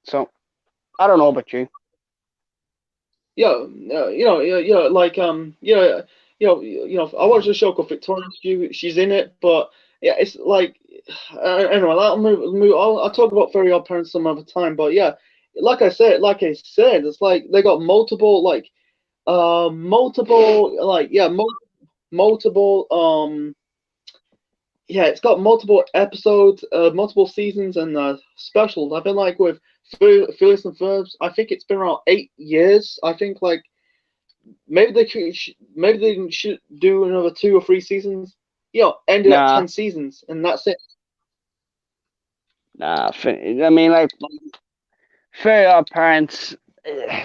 so. I don't know about you. like I watched a show called Victoria. She's in it, but yeah, it's like anyway. I'll talk about Fairy Odd Parents some other time. But yeah, like I said, it's like they got multiple multiple yeah, it's got multiple episodes, multiple seasons, and specials. I've been like with Phileas and Ferbs. I think it's been around 8 years. I think like maybe they should do another 2 or 3 seasons. Ended at Nah, 10 seasons, and that's it. nah. I mean, like Fairy Odd Parents,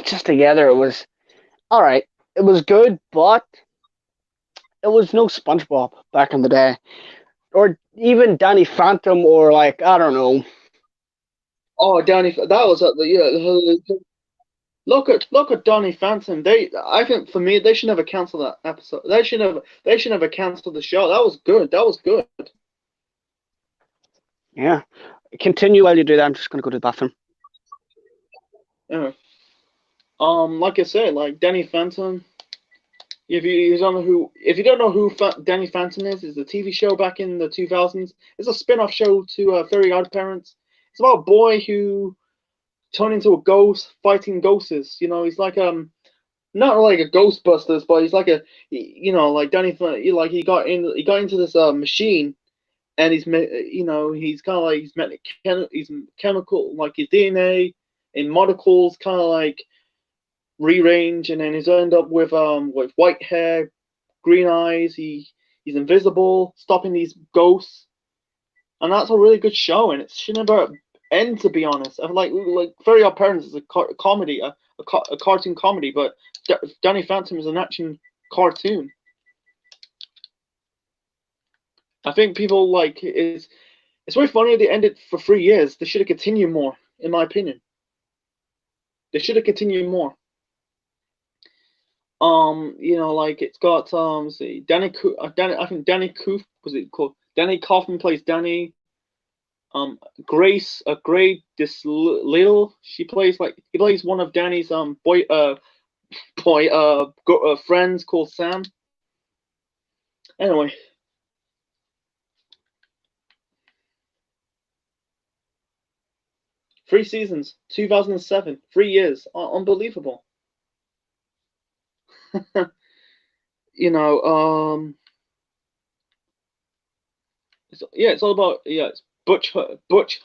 just together, it was all right. It was good, but it was no SpongeBob back in the day, or even Danny Phantom, or like I don't know. Oh, Danny, that was at the yeah. Look at Donny Phantom. I think for me, they should never cancel that episode. They should never cancel the show. That was good. That was good. Yeah, continue while you do that. I'm just gonna go to the bathroom. Anyway, like I said, like Danny Phantom. If you don't know who Danny Phantom is, it's a TV show back in the 2000s. It's a spin-off show to Fairy Odd Parents. It's about a boy who turned into a ghost fighting ghosts. He's like not like a Ghostbusters, but he's like like Danny. Like he got into this machine, and he's kind of like he's chemical, like his DNA and molecules kind of like rearrange, and then he's end up with white hair, green eyes. He's invisible, stopping these ghosts, and that's a really good show, and it should never end. To be honest, I like Fairy Odd Parents is a comedy, a cartoon comedy, but Danny Phantom is an action cartoon. I think people like it's very funny they ended for 3 years. They should have continued more, in my opinion. They should have continued more. Like it's got let's see, I think Danny Coof was it called? Danny Kaufman plays Danny. Grace Gray this little he plays one of Danny's friends called Sam. Anyway. 3 seasons, 2007, 3 years, unbelievable. you know, it's all about it's Butch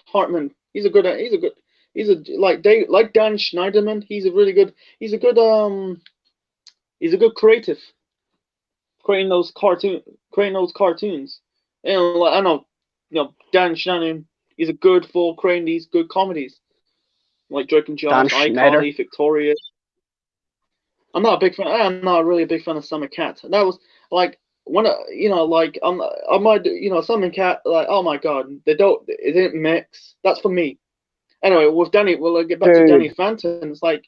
Hartman. He's a like Dan Schneiderman. He's a good creative, creating those cartoons. Like, I know, Dan Schneiderman. He's a good for creating these good comedies, like Drake and Dan Josh, Schneider. iCarly, Victoria. I'm not a big fan. I'm not really a big fan of Sam and Cat. That was like when like I might Sam and Cat, like, oh my god, it didn't mix. That's for me. Anyway, with Danny, we'll get back to Danny Dude, Phantom. It's like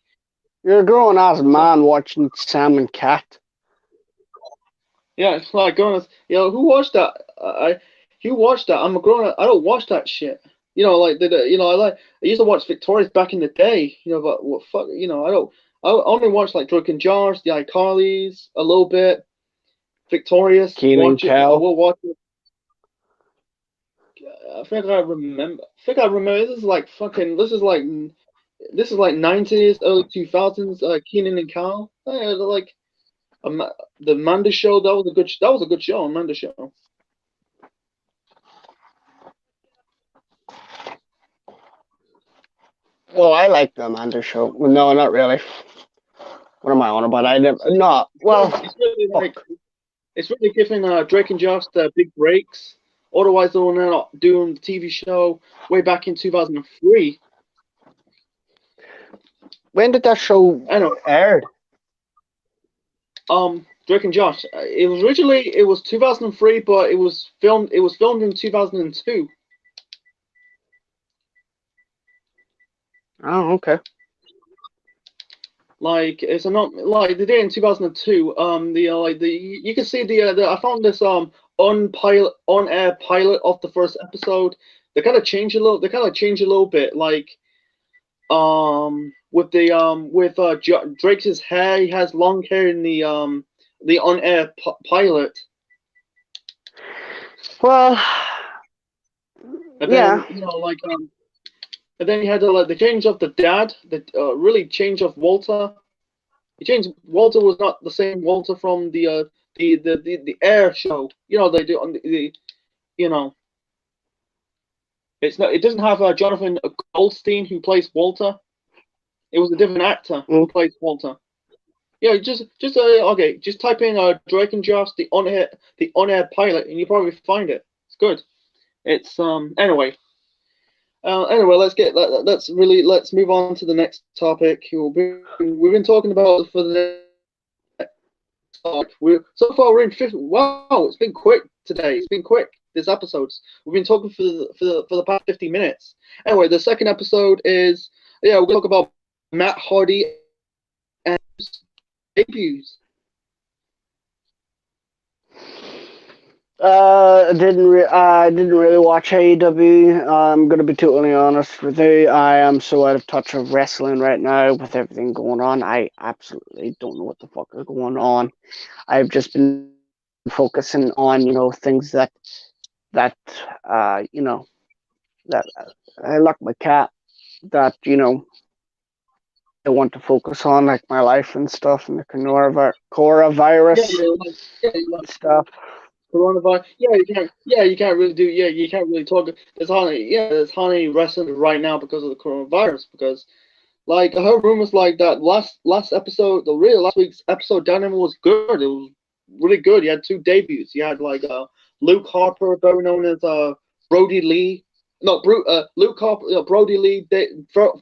you're a grown ass man watching Sam and Cat. yeah, it's like going, who watched that? Who watched that? I'm a grown up. I don't watch that shit. You know, like I used to watch Victorious back in the day. You know, but what fuck, you know, I don't. I only watch like Drake and Josh, the iCarlys, a little bit. Victorious, Keenan watch it. I Kel. will watch it. I think I remember. I think I remember. This is like fucking. This is like 90s, early 2000s. Keenan and Kel. Like the Amanda Show. That was a good. That was a good show. Amanda Show. Well, I like the Amanda Show. Well, no, not really. What am I on about? I never. No. Well, It's really like fuck. it's really giving Drake and Josh the big breaks. Otherwise, they were not doing the TV show way back in 2003. When did that show I know. aired? Drake and Josh. It was 2003, but it was filmed. It was filmed in 2002. Oh, okay. Like it's not like they did in 2002. You can see the I found this on air pilot of the first episode. They kind of change a little. They kind of change a little bit. Like with Drake's hair. He has long hair in the on air pilot. Well, And yeah. then and then you had the change of the dad. The really change of Walter. He changed. Walter was not the same Walter from the Air show. You know they do on the you know it's not. It doesn't have Jonathan Goldstein who plays Walter. It was a different actor who Mm. plays Walter. Yeah, just okay. Just type in Drake and Josh the on air pilot, and you probably find it. It's good. It's anyway. Anyway, let's move on to the next topic. We've been talking about for the next topic. We're in 50. Wow, it's been quick today. It's been quick. This episodes. We've been talking for the past 50 minutes. Anyway, the second episode is we're gonna talk about Matt Hardy and his debuts. I didn't really watch AEW. I'm gonna be totally honest with you. I am so out of touch of wrestling right now with everything going on. I absolutely don't know what the fuck is going on. I've just been focusing on things that that I like my cat that I want to focus on, like my life and stuff, and the Yeah, coronavirus like stuff. coronavirus. You can't really do. Yeah, you can't really talk. There's hardly wrestling right now because of the coronavirus. Because like I heard rumors like that last episode, last week's episode, Dynamite was good. It was really good. You had two debuts. You had like Luke Harper, better known as Brody Lee. No, Luke Harper, Brody Lee,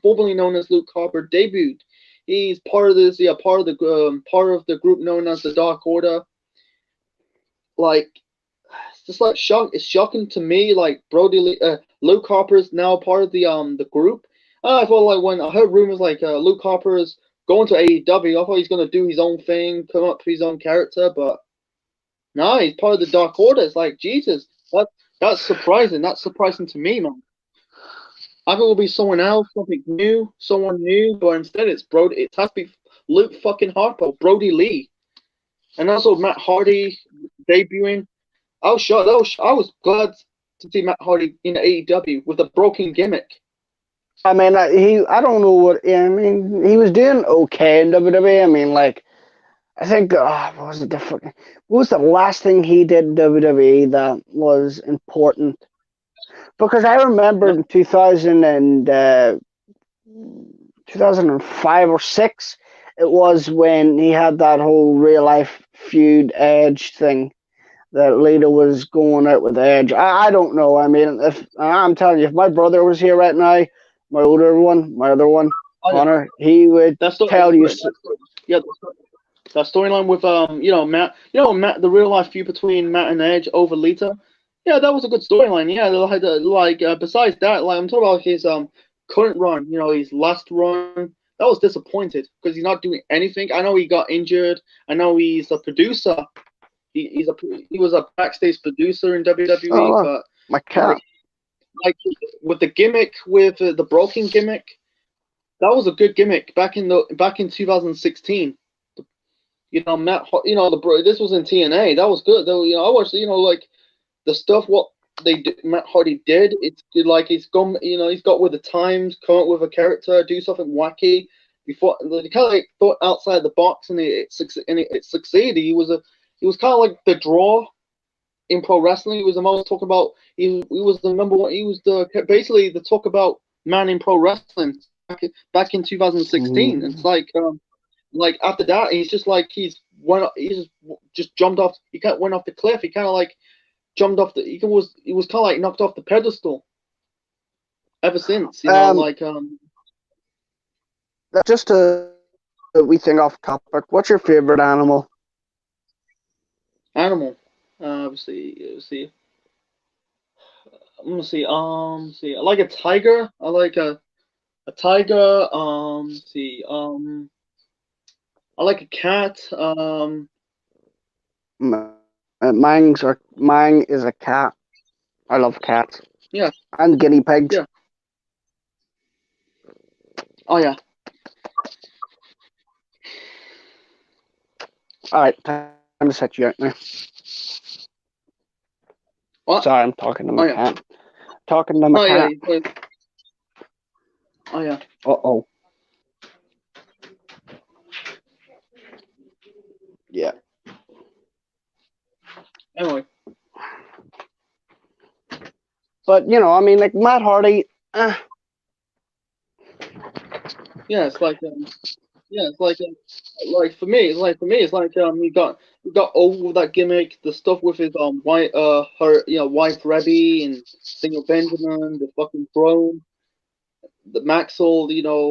formerly known as Luke Harper, debuted. He's part of part of the group known as the Dark Order. Like it's just like it's shocking to me. Like Luke Harper is now part of the group. I thought like when I heard rumors like Luke Harper is going to AEW, I thought he's gonna do his own thing, come up with his own character, but no, he's part of the Dark Order. It's like Jesus, that's surprising. That's surprising to me, man. I thought it would be someone else, someone new, but instead it's Brody. It has to be Luke fucking Harper, Brody Lee, and also Matt Hardy debuting. I was shocked. I was glad to see Matt Hardy in AEW with a broken gimmick. I mean, I don't know what. I mean, he was doing okay in WWE. I mean, like, I think what was it? What was the last thing he did in WWE that was important? Because I remember in 2005 or 6, it was when he had that whole real life feud Edge thing that Lita was going out with Edge. I don't know. I mean, if I'm telling you, if my brother was here right now, my other one, Connor, he would tell you. Yeah, that storyline with Matt, Matt, the real life feud between Matt and Edge over Lita. Yeah, that was a good storyline. Yeah, besides that, like I'm talking about his current run, his last run. That was disappointed because he's not doing anything. I know he got injured. I know he's a producer. He was a backstage producer in WWE, Oh, but my cat. like with the gimmick with the broken gimmick. That was a good gimmick back in 2016. This was in TNA. That was good. Though, I watched, like the stuff what Matt Hardy did. Like he's gone, he's got with the times, come up with a character, do something wacky. Before he kind of like thought outside the box, and it succeeded. He was kind of like the draw in pro wrestling. He was the most talk about. He was the number one. He was basically the talk about man in pro wrestling back in 2016. It's like after that, he's just like he just jumped off. He kind of went off the cliff. He kind of like jumped off the. He was kind of like knocked off the pedestal. Ever since, just a wee thing off topic. What's your favorite animal? Animal. Let's see. Let's see. See. I like a tiger. I like a tiger. See. I like a cat. Mine is a cat. I love cats. Yeah. And guinea pigs. Yeah. Oh yeah. All right, time to set you out now. What? Sorry, I'm talking to my cat. Talking to my cat. Yeah. Oh yeah. Uh-oh. Yeah. Anyway. But, I mean, like, Matt Hardy, Yeah, it's like like for me, it's like he got over that gimmick, the stuff with his wife Rebby and Single Benjamin, the fucking throne, the Maxwell,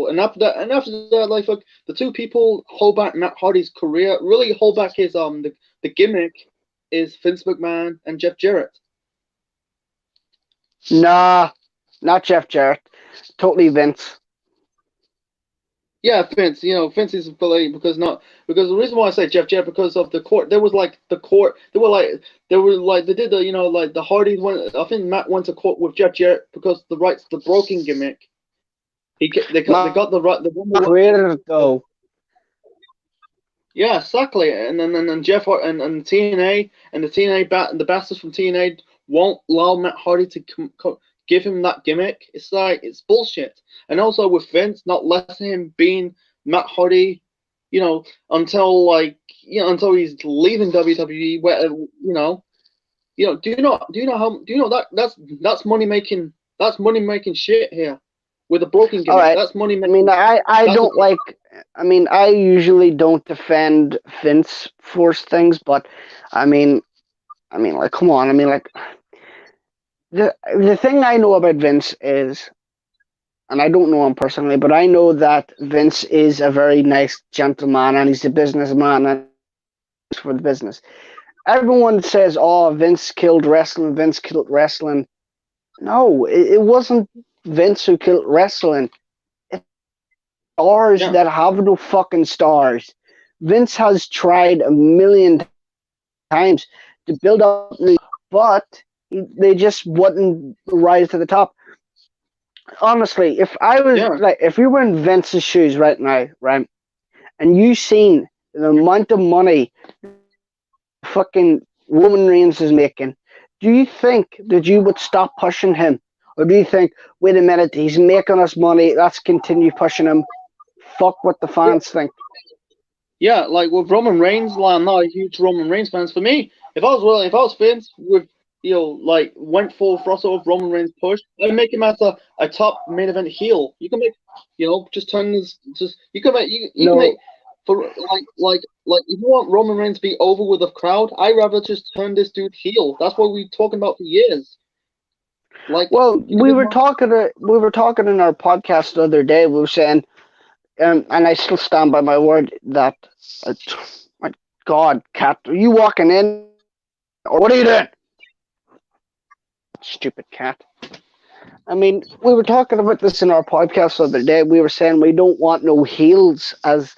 and after that, like the two people hold back Matt Hardy's career, really hold back his the gimmick is Vince McMahon and Jeff Jarrett. Nah, not Jeff Jarrett. Totally Vince. Yeah, Vince. Vince is because the reason why I say Jeff Jarrett because of the court. There was like the court. They did the like the Hardys went. I think Matt went to court with Jeff Jarrett because the broken gimmick. They got the one. Created though. Yeah, exactly. And then Jeff Hart and TNA and the bastards from TNA won't allow Matt Hardy to give him that gimmick. It's like it's bullshit. And also with Vince not letting him being Matt Hardy, until he's leaving WWE. Where do you know that's money making shit here with a broken gimmick. Right. That's money making. I mean, I usually don't defend Vince for things, but I mean, like, come on. I mean, like, the thing I know about Vince is, and I don't know him personally, but I know that Vince is a very nice gentleman and he's a businessman and for the business. Everyone says, "Oh, Vince killed wrestling. Vince killed wrestling." No, it wasn't Vince who killed wrestling. It's stars that have no fucking stars. Vince has tried a million times to build up, but they just wouldn't rise to the top. Honestly, if I was if you were in Vince's shoes right now, right, and you seen the amount of money fucking Roman Reigns is making, do you think that you would stop pushing him? Or do you think, wait a minute, he's making us money, let's continue pushing him, fuck what the fans think? Yeah, like with Roman Reigns, I'm not a huge Roman Reigns fan. For me, if I was Vince with went full throttle of Roman Reigns push, I'd make him as a top main event heel. You can make just turn this you can make for like if you want Roman Reigns to be over with the crowd, I'd rather just turn this dude heel. That's what we've been talking about for years. We were talking in our podcast the other day. We were saying, and I still stand by my word that, my God, cat, are you walking in, or what are you doing? Stupid cat. I mean, we were talking about this in our podcast the other day. We were saying we don't want no heels as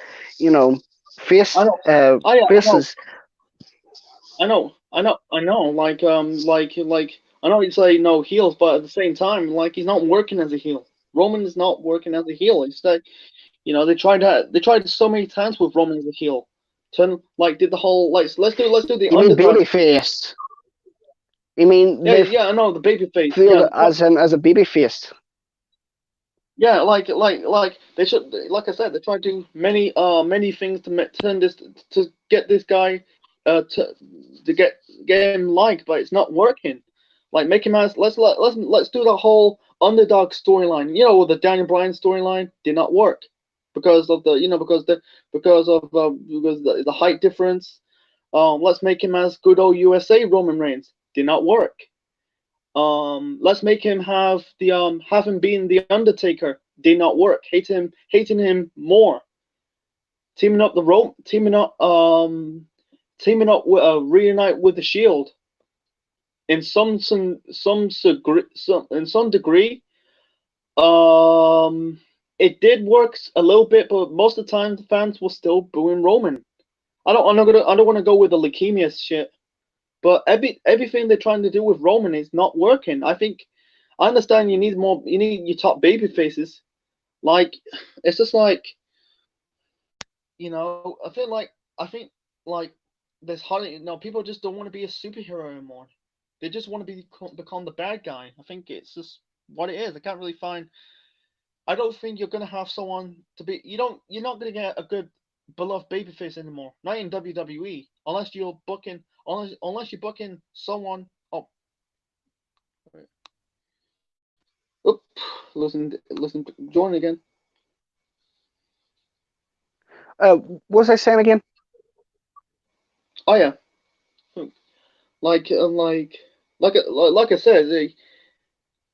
faces. I know. Like I know you say no heels, but at the same time, like he's not working as a heel. Roman is not working as a heel. It's like they tried so many times with Roman as a heel. Did the whole let's do the You mean underdog. babyface? You mean Yeah, they yeah, I know the baby face. feel Yeah, as him as a babyface? yeah, they should. Like I said, they tried to do many things to turn this to get this guy, to get him liked, but it's not working. Like make him as let's do the whole underdog storyline. You know, the Daniel Bryan storyline did not work because of the because the height difference. Let's make him as good old USA Roman Reigns did not work. Let's make him have him being the Undertaker did not work. Hating him more. Teaming up the rope, teaming up with reunite with the Shield. In some degree, it did work a little bit, but most of the time the fans were still booing Roman. I don't want to go with the leukemia shit. But everything they're trying to do with Roman is not working. I understand you need your top baby faces. Like it's just like I think like there's hardly people just don't want to be a superhero anymore. They just want to become the bad guy. I think it's just what it is. I can't really find. I don't think you're gonna have someone to be. You're not gonna get a good beloved babyface anymore. Not in WWE unless you're booking unless you're booking someone. Oh, oop, listen, join again. What was I saying again? Oh yeah, like like I said, like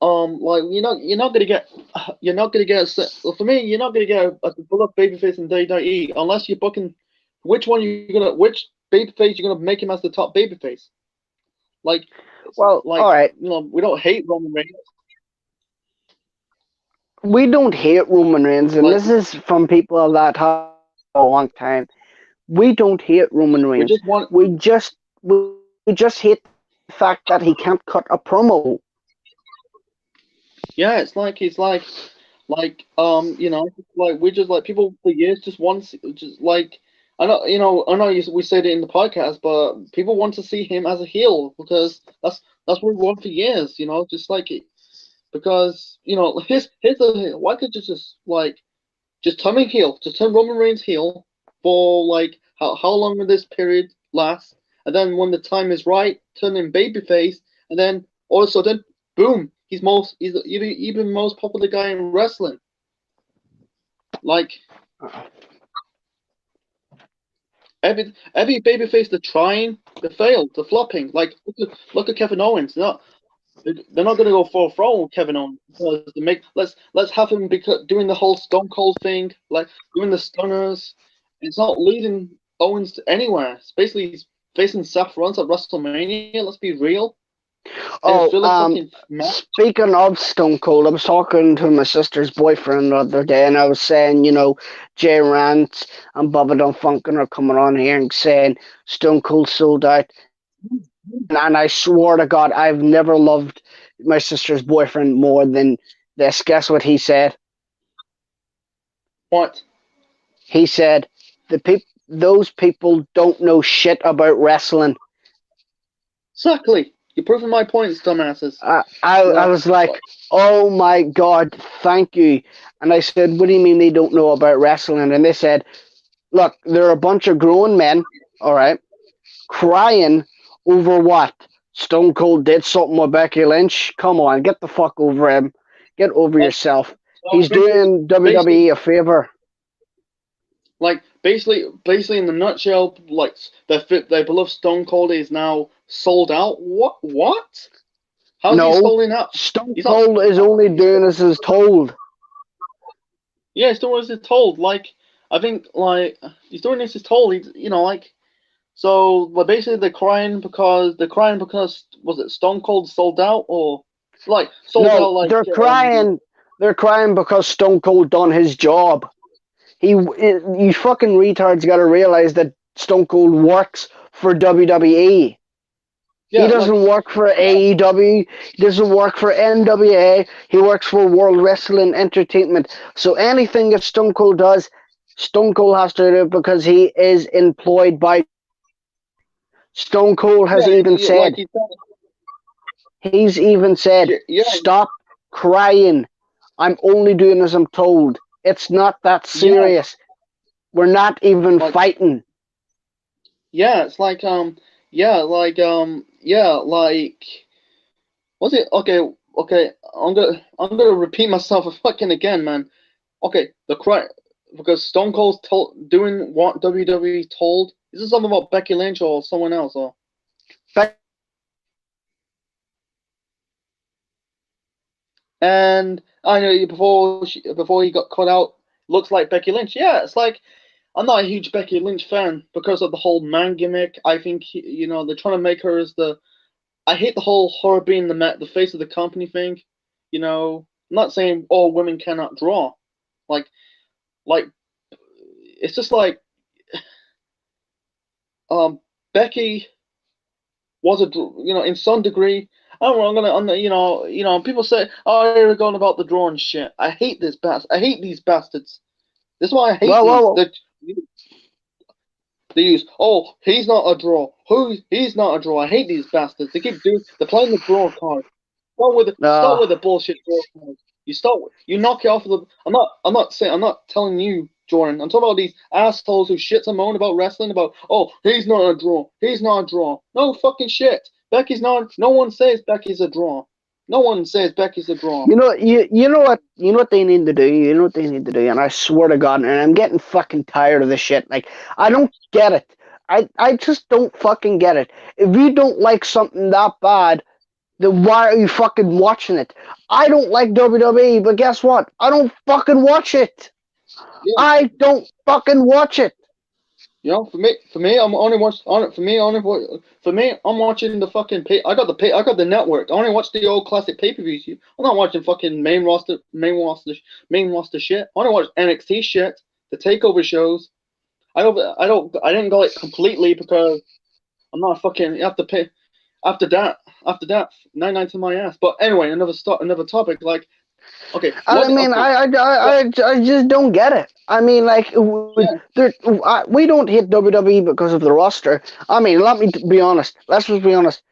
you're not gonna get for me you're not gonna get a beloved babyface in WWE unless you're booking which babyface you're gonna make him as the top babyface. Like, Well, all right. we don't hate Roman Reigns. We don't hate Roman Reigns, and Like, this is from people that have a long time. We don't hate Roman we Reigns. just want. We just hate the fact that he can't cut a promo. Yeah, like we just like people for years just want just like I know we said it in the podcast, but people want to see him as a heel because that's what we want for years. Just like it because here's the why could you just turn him heel, just turn Roman Reigns heel for like how long will this period last, and then when the time is right, turn him babyface, and then all of a sudden, boom, he's even most popular guy in wrestling. Like every babyface they're trying, they failed, they're flopping. Like look at Kevin Owens. They're not going to go for a throne with Kevin Owens because let's have him doing the whole Stone Cold thing, like doing the stunners. It's not leading Owens to anywhere. It's basically he's facing Seth Rollins at WrestleMania. Let's be real. Speaking of Stone Cold, I was talking to my sister's boyfriend the other day, and I was saying, Jay Rance and Bubba Dunfunkin are coming on here and saying Stone Cold sold out. And I swear to God, I've never loved my sister's boyfriend more than this. Guess what he said? What? He said, those people don't know shit about wrestling. Exactly. You're proving my points, dumbasses. I was like, oh my God, thank you. And I said, what do you mean they don't know about wrestling? And they said, look, they're a bunch of grown men, all right, crying over what? Stone Cold did something with Becky Lynch? Come on, get the fuck over him. Get over yourself. He's doing WWE a favor. Like basically in the nutshell, like their beloved Stone Cold is now sold out. What? How's he sold out? Stone Cold is only doing as he's told. Yeah, he's doing as he's told. Like I think he's doing as he's told. So basically they're crying because was it Stone Cold sold out or sold out? Like they're crying because Stone Cold done his job. You fucking retards got to realize that Stone Cold works for WWE. Yeah, He doesn't work for AEW. He doesn't work for NWA. He works for World Wrestling Entertainment. So anything that Stone Cold does, Stone Cold has to do because he is employed by. Stone Cold has even like said, you said, he's even said, yeah, stop crying. I'm only doing as I'm told. It's not that yeah, serious. We're not even like fighting. yeah, it's like yeah, like was it okay? Okay, I'm gonna repeat myself fucking again, man. Okay, the cry because Stone Cold's told doing what WWE told. Is this something about Becky Lynch or someone else or? And I know before he got cut out, looks like Becky Lynch. Yeah, it's like I'm not a huge Becky Lynch fan because of the whole man gimmick. I think they're trying to make her as the. I hate the whole her being the face of the company thing. I'm not saying all women cannot draw, like like it's just like um Becky was in some degree. I don't know. I'm gonna, people say, "Oh, you're going about the drawing shit." I hate this I hate these bastards. This is why I hate these. Well, They use, "Oh, he's not a draw. He's not a draw." I hate these bastards. They're playing the draw card. Start with the bullshit draw card. You knock it off of the. I'm not telling you, Jordan. I'm talking about these assholes who shits and moan about wrestling about, "Oh, he's not a draw. He's not a draw." No fucking shit. Becky's not. No one says Becky's a draw. No one says Becky's a draw. you know what they need to do. You know what they need to do, and I swear to God, and I'm getting fucking tired of this shit. Like I don't get it. I just don't fucking get it. If you don't like something that bad, then why are you fucking watching it? I don't like WWE, but guess what? I don't fucking watch it. Yeah. I don't fucking watch it. For me, I'm only watch on it. For me, I'm watching the fucking pay. I got the network. I only watch the old classic pay per views. I'm not watching fucking main roster shit. I only watch NXT shit, the takeover shows. I didn't go it completely because I'm not fucking. You have to pay after that, 99 to my ass. But anyway, another topic. Like, okay, I mean, I just don't get it. I mean, like, we don't hate WWE because of the roster. I mean, let me be honest. Let's just be honest.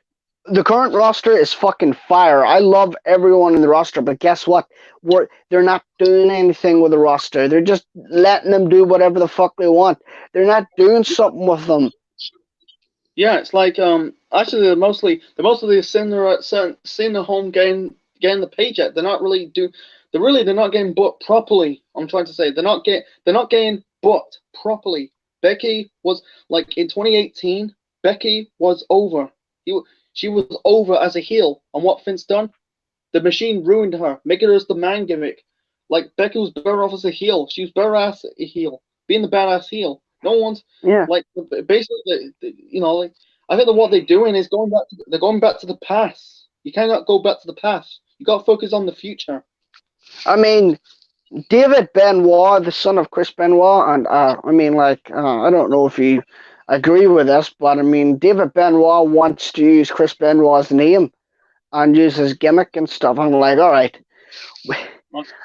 The current roster is fucking fire. I love everyone in the roster, but guess what? They're not doing anything with the roster. They're just letting them do whatever the fuck they want. They're not doing something with them. Yeah, it's like actually they're mostly seeing the home getting the paycheck. They're not getting booked properly. I'm trying to say they're not getting booked properly. Becky was like in 2018. Becky was over. She was over as a heel. And what Vince done? The machine ruined her, making her as the man gimmick. Like Becky was better off as a heel. She was better as a heel, being the badass heel. No one's Yeah. like basically, like I think that what they're doing is they're going back to the past. You cannot go back to the past. You got to focus on the future. I mean, David Benoit, the son of Chris Benoit, and I mean, like, I don't know if you agree with this, but I mean, David Benoit wants to use Chris Benoit's name and use his gimmick and stuff. I'm like, all right.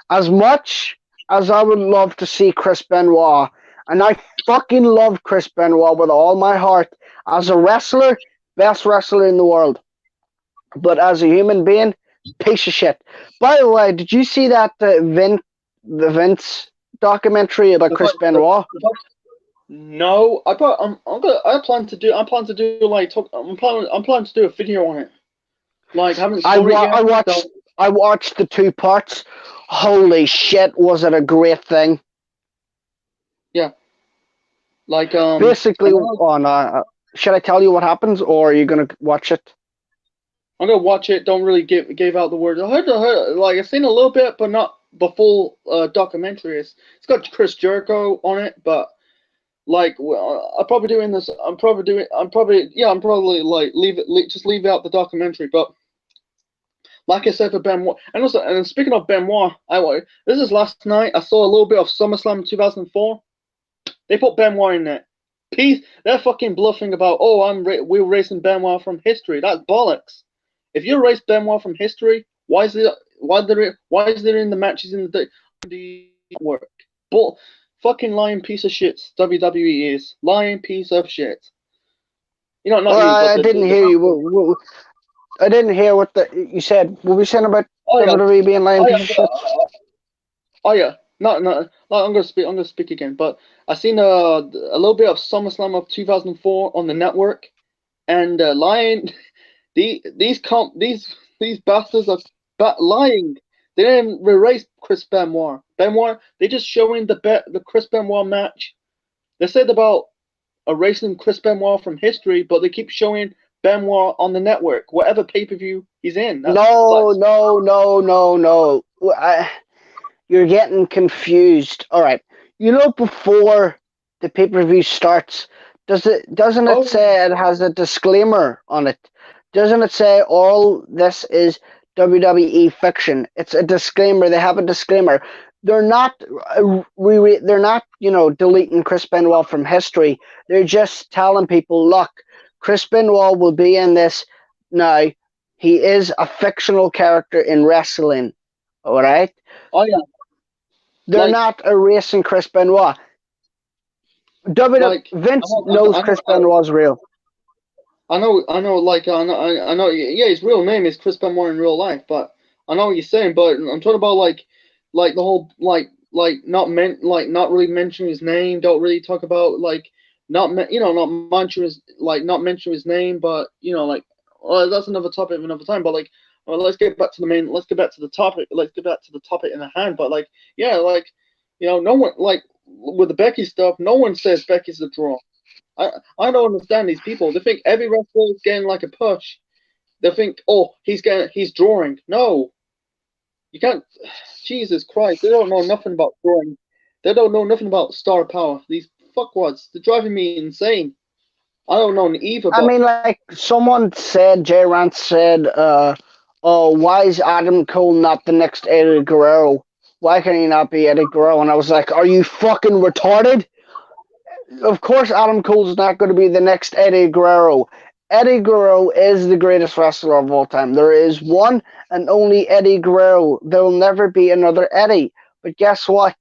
As much as I would love to see Chris Benoit, and I fucking love Chris Benoit with all my heart, as a wrestler, best wrestler in the world. But as a human being, piece of shit. By the way, did you see that the Vince documentary about Chris Benoit? No, I plan to do like I'm planning to do a video on it. Like haven't I shown it yet. I watched the 2 parts. Holy shit, was it a great thing? Yeah. Like basically on should I tell you what happens, or are you gonna watch it? I'm gonna watch it. Don't really give out the words. I heard like I've seen a little bit, but not the full documentary. It's got Chris Jericho on it, but like I'm probably doing this. I'm probably like just leave out the documentary. But like I said for Benoit, and also and speaking of Benoit, this is last night. I saw a little bit of SummerSlam 2004. They put Benoit in there. they're fucking bluffing about, oh, we're erasing Benoit from history. That's bollocks. If you erase Benoit from history, why is there in the matches in the network? But fucking lying piece of shit. WWE is lying piece of shit. You know, not you, but I didn't hear you. I didn't hear what you said. What were you saying about WWE being lying piece of shit? Oh yeah, no, I'm gonna speak. I'm gonna speak again. But I seen a little bit of SummerSlam of 2004 on the network, and lying. These bastards are lying. They didn't erase Chris Benoit. They just showing the Chris Benoit match. They said about erasing Chris Benoit from history, but they keep showing Benoit on the network, whatever pay-per-view he's in. No. You're getting confused. All right. You know, before the pay-per-view starts, doesn't it say it has a disclaimer on it? Doesn't it say all this is WWE fiction? It's a disclaimer. They have a disclaimer. They're not they're not, deleting Chris Benoit from history. They're just telling people, look, Chris Benoit will be in this. Now, he is a fictional character in wrestling. All right? Oh yeah. They're not erasing Chris Benoit. Vince knows Chris Benoit's real. I know. Yeah, his real name is Chris Benoit in real life, but I know what you're saying. But I'm talking about like the whole not really mentioning his name. Don't really talk about not mention his name. But that's another topic for another time. But let's get back to the main. Let's get back to the topic. Let's get back to the topic in the hand. But no one with the Becky stuff. No one says Becky's a draw. I don't understand these people. They think every wrestler is getting like a push. They think, oh, he's drawing. No, you can't. Jesus Christ, they don't know nothing about drawing. They don't know nothing about star power. These fuckwads, they're driving me insane. I don't know either. I mean, like someone said, Jay Rance said, "Oh, why is Adam Cole not the next Eddie Guerrero? Why can he not be Eddie Guerrero?" And I was like, "Are you fucking retarded? Of course Adam Cole's not going to be the next Eddie Guerrero. Eddie Guerrero is the greatest wrestler of all time. There is one and only Eddie Guerrero. There will never be another Eddie. But guess what?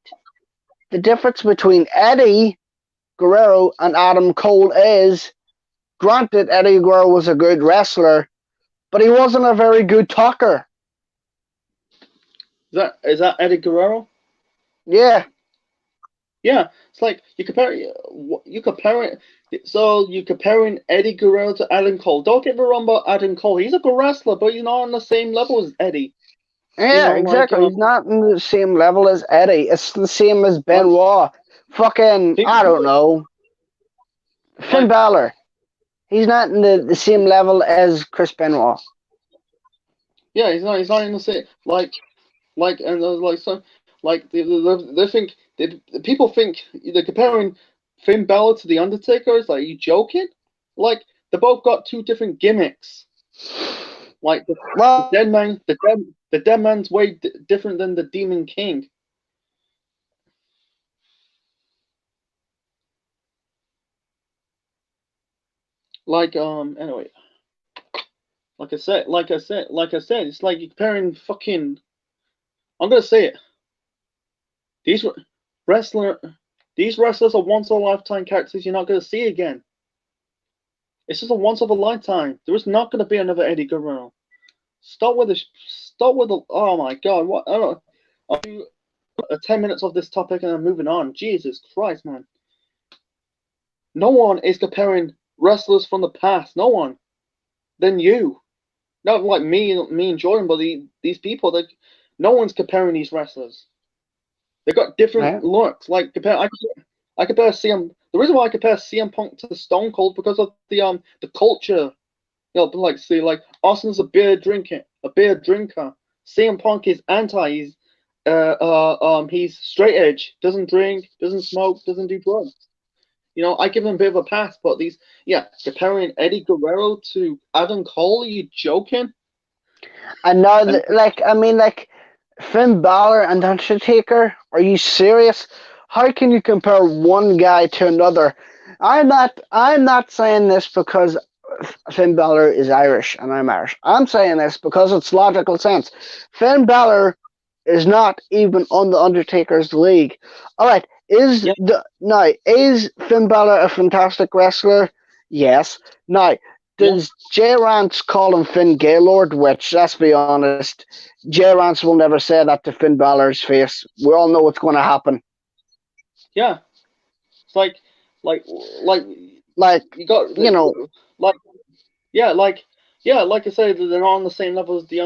The difference between Eddie Guerrero and Adam Cole is, granted, Eddie Guerrero was a good wrestler, but he wasn't a very good talker." Is that Eddie Guerrero? Yeah. Yeah, it's like you're comparing Eddie Guerrero to Adam Cole. Don't get me wrong about Adam Cole. He's a good wrestler, but he's not on the same level as Eddie. Yeah, exactly. He's not on the same level as Eddie. It's the same as Benoit. Fucking, I don't know. Finn Balor. He's not in the same level as Chris Benoit. Yeah, he's not in the same people think they're comparing Finn Balor to The Undertaker. It's like, are you joking? Like, they both got two different gimmicks. Like the dead man, the dead man's way different than the Demon King. Anyway, like I said, it's like you're comparing fucking. I'm gonna say it. These wrestlers are once in a lifetime characters you're not gonna see again. It's just a once of a lifetime. There is not gonna be another Eddie Guerrero. Stop with the. Oh my God! What? I'll do 10 minutes of this topic and I'm moving on. Jesus Christ, man! No one is comparing wrestlers from the past. No one. Then you. Not like me and Jordan, but these people. No one's comparing these wrestlers. They got different looks. I compare CM. The reason why I compare CM Punk to Stone Cold because of the culture. Like Austin's a beer drinker. CM Punk is anti. He's straight edge. Doesn't drink. Doesn't smoke. Doesn't do drugs. I give him a bit of a pass. But comparing Eddie Guerrero to Adam Cole, are you joking? And now, Finn Balor and Undertaker, are you serious? How can you compare one guy to another? I'm not saying this because Finn Balor is Irish and I'm Irish. I'm saying this because it's logical sense. Finn Balor is not even on the Undertaker's league. All right, is Finn Balor a fantastic wrestler? Yes. Now, does Jay Rance call him Finn Gaylord? Which, let's be honest, Jay Rance will never say that to Finn Balor's face. We all know what's going to happen. Yeah, it's like you got like I say, they're not on the same level as the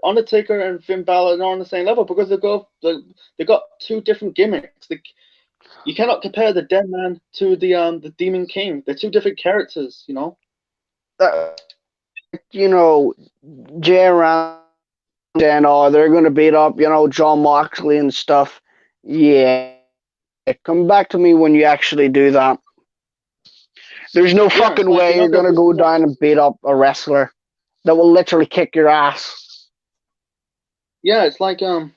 Undertaker and Finn Balor are on the same level because they got two different gimmicks. You cannot compare the Dead Man to the Demon King. They're two different characters, you know. Jay Rance and they're going to beat up, John Moxley and stuff. Yeah, come back to me when you actually do that. There's no fucking way you're going to go down and beat up a wrestler that will literally kick your ass. Yeah, it's like because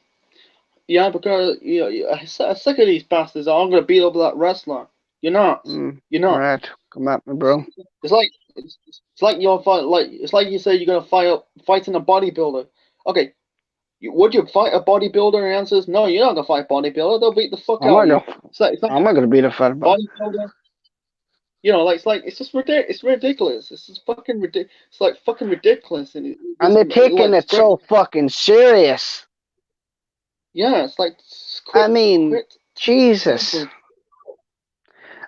I'm sick of these bastards. I'm going to beat up that wrestler. You're not. You're not. Right, come at me, bro. It's like you're it's like you say you're going to fighting a bodybuilder. Okay. Would you fight a bodybuilder? And the answer is no. You're not gonna fight a bodybuilder. They'll beat the fuck out of you. I'm not gonna beat a fat bodybuilder. It's just ridiculous. It's ridiculous. It's just fucking ridiculous. It's like fucking ridiculous, and they're taking it so fucking serious. Yeah, it's like. Jesus.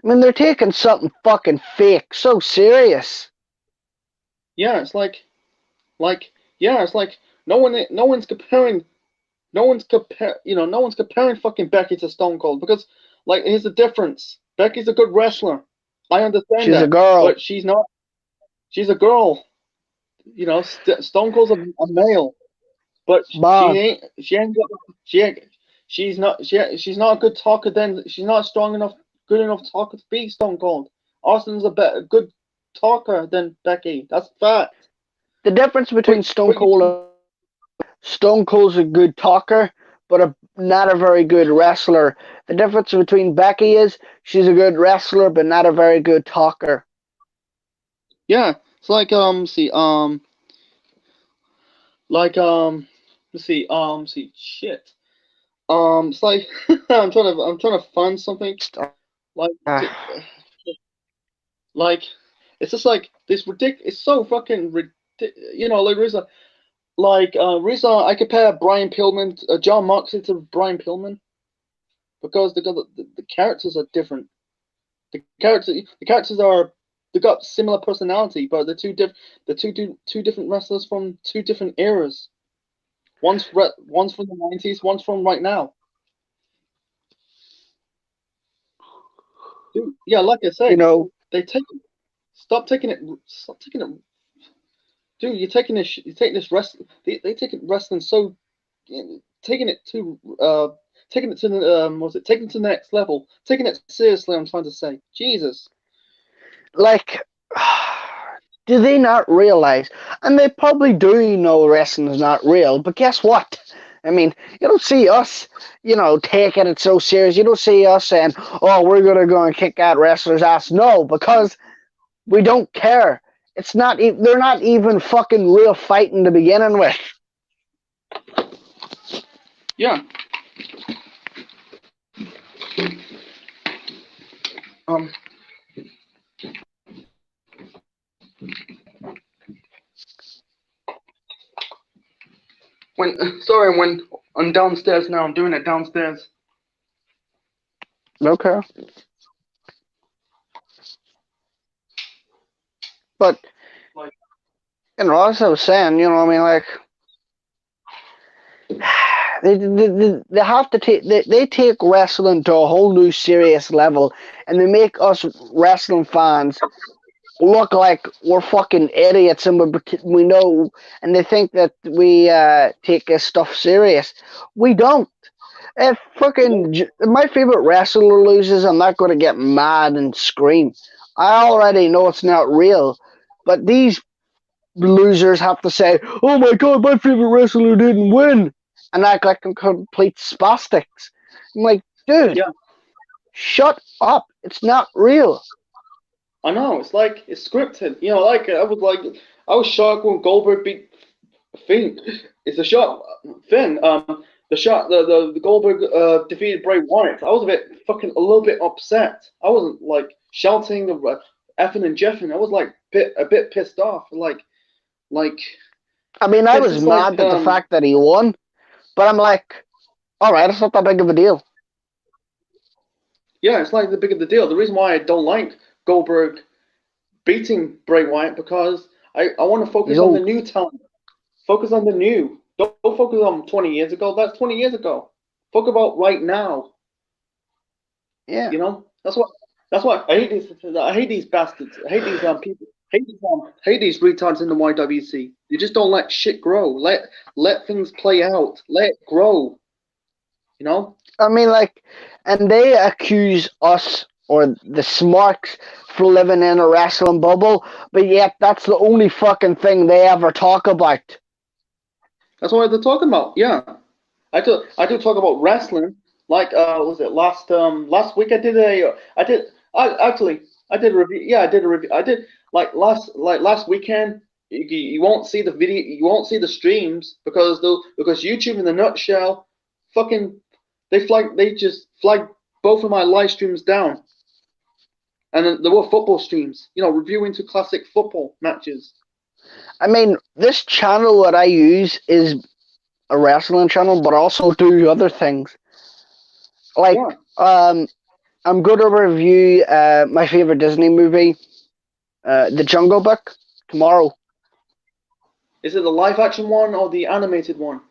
I mean, they're taking something fucking fake so serious. Yeah, it's like no one's comparing fucking Becky to Stone Cold because here's the difference. Becky's a good wrestler. I understand she's a girl, but she's not. She's a girl. Stone Cold's a male, but she's not a good talker. Then she's not good enough talker to beat Stone Cold. Austin's a good talker than Becky. That's fact. The difference between Stone Cold's a good talker, but not a very good wrestler. The difference between Becky is she's a good wrestler, but not a very good talker. Yeah, it's like shit. It's like I'm trying to find something it's just like this ridiculous. It's so fucking ridiculous. Reason I compare Brian Pillman, John Moxley to Brian Pillman, because the characters are different. The characters are they got similar personality, but they're two different wrestlers from two different eras. One's from the 90s, one's from right now. Dude, yeah, like I said, stop taking it. Dude, you're taking this wrestling. They take it wrestling so, taking it to the taking it to the next level, taking it seriously. I'm trying to say, Jesus. Do they not realize? And they probably do know wrestling is not real. But guess what? I mean, you don't see us, taking it so serious. You don't see us saying, "Oh, we're gonna go and kick that wrestler's ass." No, because we don't care. It's not. They're not even fucking real fighting to begin with. Yeah. When I'm downstairs now, I'm doing it downstairs. Okay. But, as I was saying, they have to take, they take wrestling to a whole new serious level, and they make us wrestling fans look like we're fucking idiots, and we know, and they think that we take this stuff serious. We don't. If my favorite wrestler loses, I'm not going to get mad and scream. I already know it's not real, but these losers have to say, "Oh my god, my favorite wrestler didn't win," and act like I'm complete spastics. I'm like, dude, Shut up! It's not real. I know it's like it's scripted. You know, I was shocked when Goldberg beat Finn. It's a shock, Finn. The Goldberg defeated Bray Wyatt. I was a little bit upset. I wasn't like shouting, effing and jeffing. I was like a bit pissed off. Like I mean, I it's was just mad like at the fact that he won, but I'm like, all right, it's not that big of a deal. yeah, it's like the bigger the deal. The reason why I don't like Goldberg beating Bray Wyatt because I want to focus He's on the old. new talent. Focus on the new. Don't focus on 20 years ago. That's 20 years ago. Focus about right now. Yeah. You know. That's what I hate these. I hate these bastards. I hate these people. Hate these retards in the YWC. They just don't let shit grow. Let things play out. Let it grow. You know. I mean, like, and they accuse us or the Smarks for living in a wrestling bubble, but yet that's the only fucking thing they ever talk about. That's what they're talking about. Yeah. I do talk about wrestling. Like was it last week I did a review. Yeah, I did a review. I did last weekend. You won't see the video. You won't see the streams because YouTube in the nutshell, fucking they just flagged both of my live streams down. And then there were football streams, reviewing to classic football matches. I mean, this channel that I use is a wrestling channel, but also do other things. Like, Yeah. I'm going to review my favorite Disney movie, The Jungle Book, tomorrow. Is it the live action one or the animated one?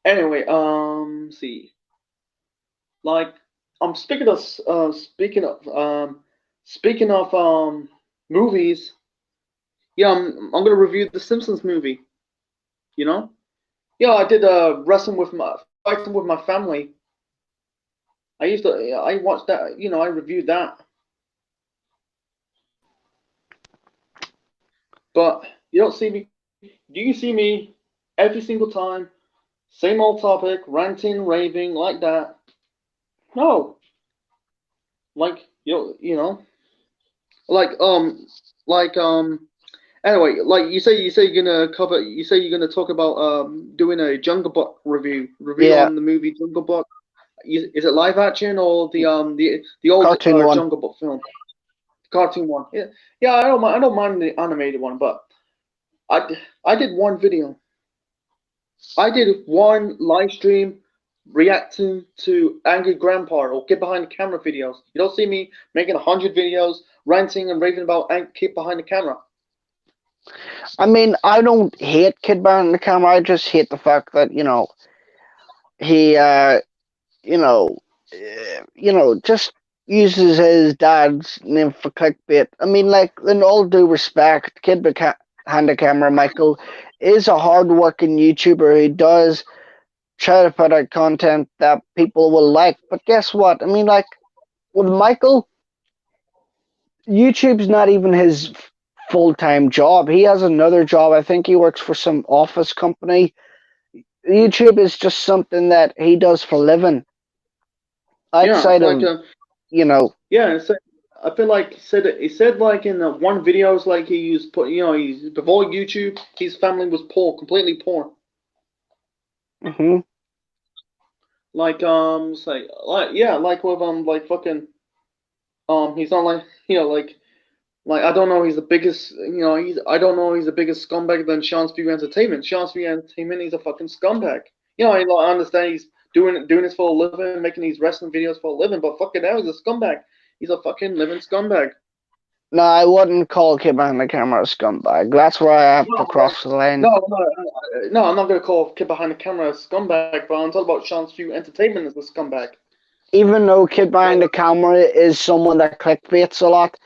Anyway, see. Like, I'm speaking of movies. Yeah, I'm gonna review the Simpsons movie. You know. Yeah, I did fighting with my family. I watched that. I reviewed that. But you don't see me. Do you see me every single time? Same old topic, ranting, raving like that. No, like like like anyway, like you say you're gonna talk about doing a Jungle Book review Yeah, on the movie Jungle Book. Is it live action or the old cartoon one. Jungle Book film, cartoon one? Yeah, yeah. I don't mind the animated one, but I did one video. I did one live stream reacting to Angry Grandpa or Get Behind the Camera videos. You don't see me making 100 videos ranting and raving about Get Behind the Camera. I mean, I don't hate Kid Behind the Camera. I just hate the fact that he just uses his dad's name for clickbait. I mean, like, in all due respect, Kid Behind the Camera, Michael, is a hard-working YouTuber who does try to put out content that people will like. But guess what? I mean, like, with Michael, YouTube's not even his full-time job. He has another job. I think he works for some office company. YouTube is just something that he does for a living. Outside Yeah, of, you know, yeah. I feel like he said like in the one videos like he's before YouTube, his family was poor, completely poor. mhm. Say like with like fucking he's not like like I don't know he's the biggest I don't know he's the biggest scumbag than Sean Spew Entertainment. Sean Spew Entertainment he's a fucking scumbag. I understand he's doing this for a living, making these wrestling videos for a living, but fucking hell, he's a scumbag. He's a fucking living scumbag. No, I wouldn't call Kid Behind the Camera a scumbag. That's where I have to cross the line. No, I'm not gonna call Kid Behind the Camera a scumbag, but I'm talking about Sean Spew Entertainment as a scumbag. Even though Kid Behind the Camera is someone that clickbaits a lot,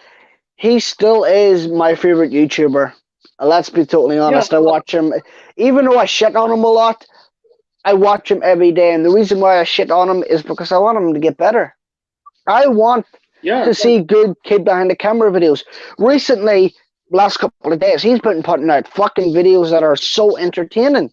he still is my favorite YouTuber. Let's be totally honest. I watch him, even though I shit on him a lot, I watch him every day. And the reason why I shit on him is because I want him to get better. I want to see good Kid Behind the Camera videos. Recently, last couple of days, he's been putting out fucking videos that are so entertaining.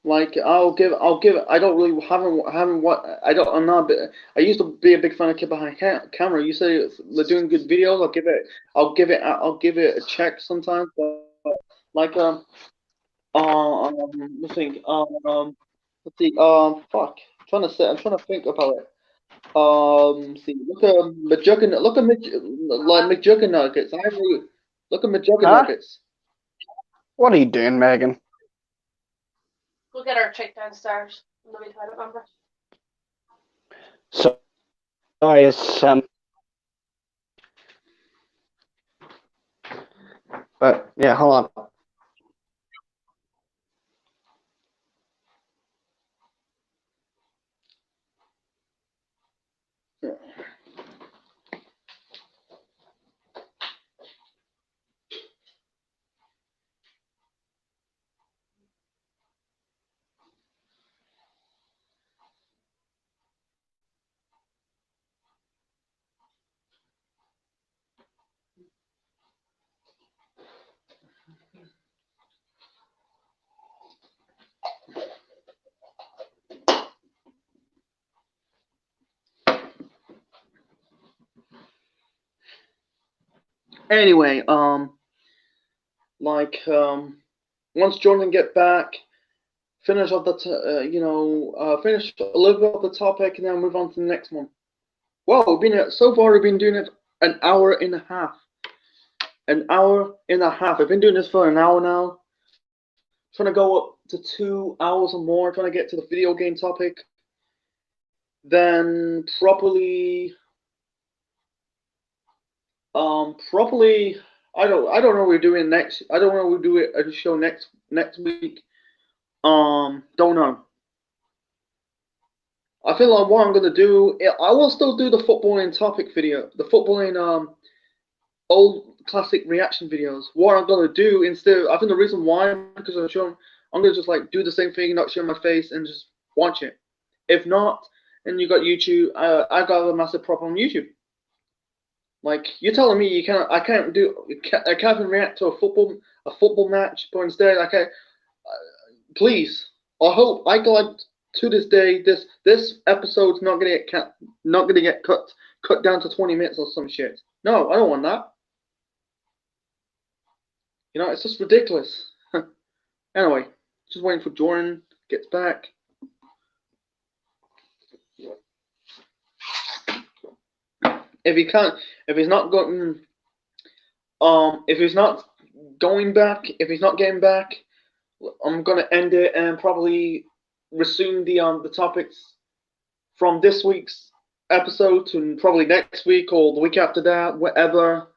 Like I'll give it. I don't really haven't what I don't. I'm not. I used to be a big fan of Kid Behind Camera. You say they're doing good videos. I'll give it a check sometimes. But like let's think. Let's see. Fuck. I'm trying to think about it. See. Look at McJugger. Look at like McJugger Nuggets. I really look at McJugger Huh? Nuggets. What are you doing, Megan? We'll get our chick downstairs in the wee toilet, remember? So, sorry, it's but yeah, hold on. Anyway, like once Jordan get back, finish off finish a little bit of the topic and then move on to the next one. Well, so far we've been doing it an hour and a half. An hour and a half. I've been doing this for an hour now. Trying to go up to 2 hours or more. Trying to get to the video game topic. Then properly. I don't know what we're doing next. I don't know what we'll do it a show next week. Don't know. I feel like what I'm gonna do. I will still do the footballing topic video, the footballing old classic reaction videos. What I'm gonna do instead, I think the reason why because I'm gonna just like do the same thing, not show my face, and just watch it. If not, then you got YouTube. I got a massive problem on YouTube. Like you're telling me I can't even react to a football match, but instead I can't. Please, I hope I got to this day. This episode's not gonna get cut down to 20 minutes or some shit. No, I don't want that. You know, it's just ridiculous. Anyway, just waiting for Jordan gets back. If he's not getting back, I'm gonna end it and probably resume the topics from this week's episode to probably next week or the week after that, whatever.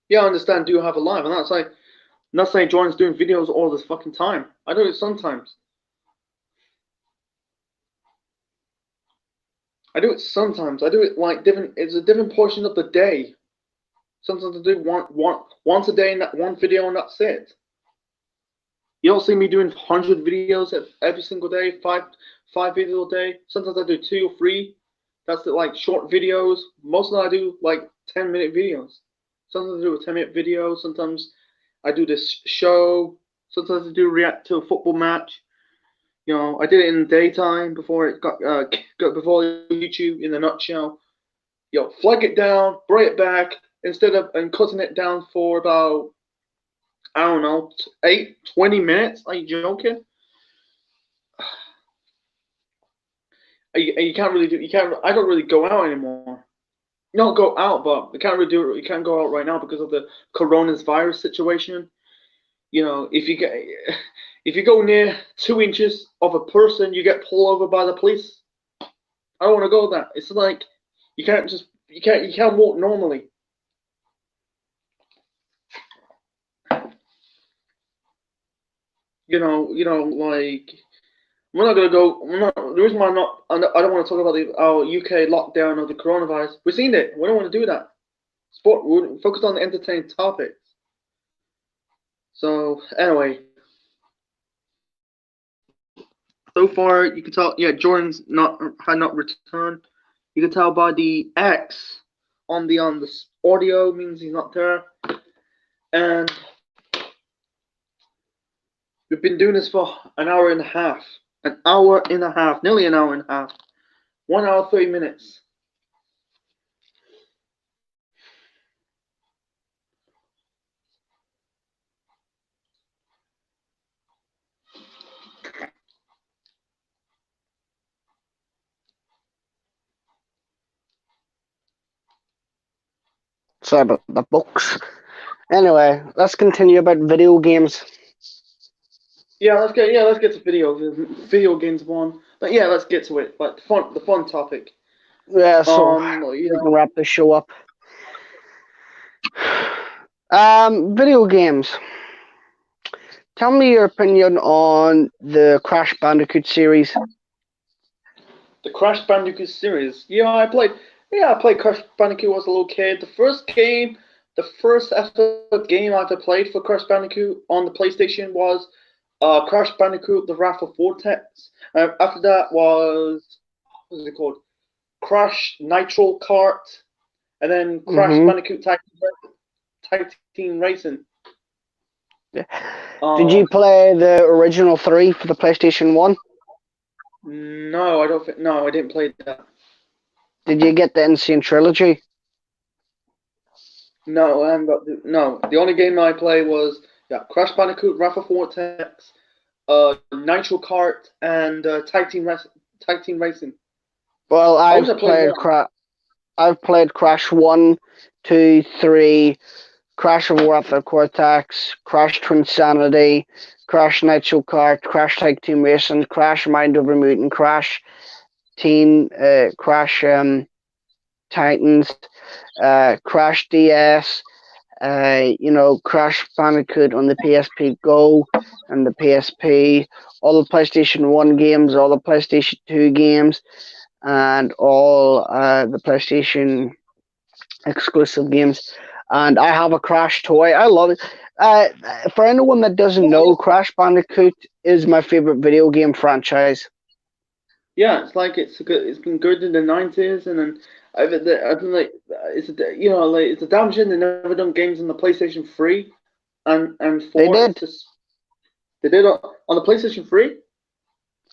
Yeah, I understand. Do you have a life? And that's like. I'm not saying Jordan's doing videos all this fucking time. I do it sometimes. I do it like different. It's a different portion of the day. Sometimes I do once a day in that one video and that's it. You don't see me doing 100 videos every single day, five videos a day. Sometimes I do 2 or 3. That's like short videos. Most of them I do like 10-minute videos. Sometimes I do a 10-minute video. Sometimes I do this show. Sometimes I do react to a football match. You know, I did it in the daytime before it got before YouTube in a nutshell. You know, flag it down, bring it back instead of and cutting it down for about I don't know 20 minutes. Are you joking? You can't really do. You can't. I don't really go out anymore. Not go out, but you can't really do it. You can't go out right now because of the coronavirus situation. You know, if you go near 2 inches of a person, you get pulled over by the police. I don't want to go that. It's like you can't walk normally. You know, like we're not gonna go. The reason why I don't want to talk about our UK lockdown of the coronavirus. We've seen it. We don't want to do that. We're focused on the entertaining topics. So anyway, So far, you can tell. Yeah, Jordan's had not returned. You can tell by the X on the audio means he's not there. And we've been doing this for an hour and a half. An hour and a half, nearly an hour and a half. 1 hour 30 minutes. Sorry about the books. Anyway, let's continue about video games. Let's get to video games one. But yeah, let's get to it. Like the fun topic. Yeah, so we can wrap the show up. Video games. Tell me your opinion on the Crash Bandicoot series. The Crash Bandicoot series. I played Crash Bandicoot when I was a little kid. The first ever game I ever played for Crash Bandicoot on the PlayStation was Crash Bandicoot: The Wrath of Vortex. After that was what was it called? Crash Nitro Kart, and then Crash Bandicoot Tag Team Racing. Yeah. Did you play the original 3 for the PlayStation 1? No, I didn't play that. Did you get the Insane Trilogy? No, I haven't got the only game I played was Crash Bandicoot, Wrath of Vortex, Nitro Kart, and Tag Team Racing. Well, I've played Crash 1, 2, 3, Crash of Wrath of Vortex, Crash Twinsanity, Crash Nitro Kart, Crash Tag Team Racing, Crash Mind Over Mutant, Crash Titans, Crash DS, Crash Bandicoot on the PSP Go and the PSP, all the PlayStation 1 games, all the PlayStation 2 games, and all the PlayStation exclusive games. And I have a Crash toy. I love it. For anyone that doesn't know, Crash Bandicoot is my favorite video game franchise. Yeah, it's been good in the 90s, and then I've been like it's a damn shame they never done games on the PlayStation 3 and 4. They did. They did on the PlayStation 3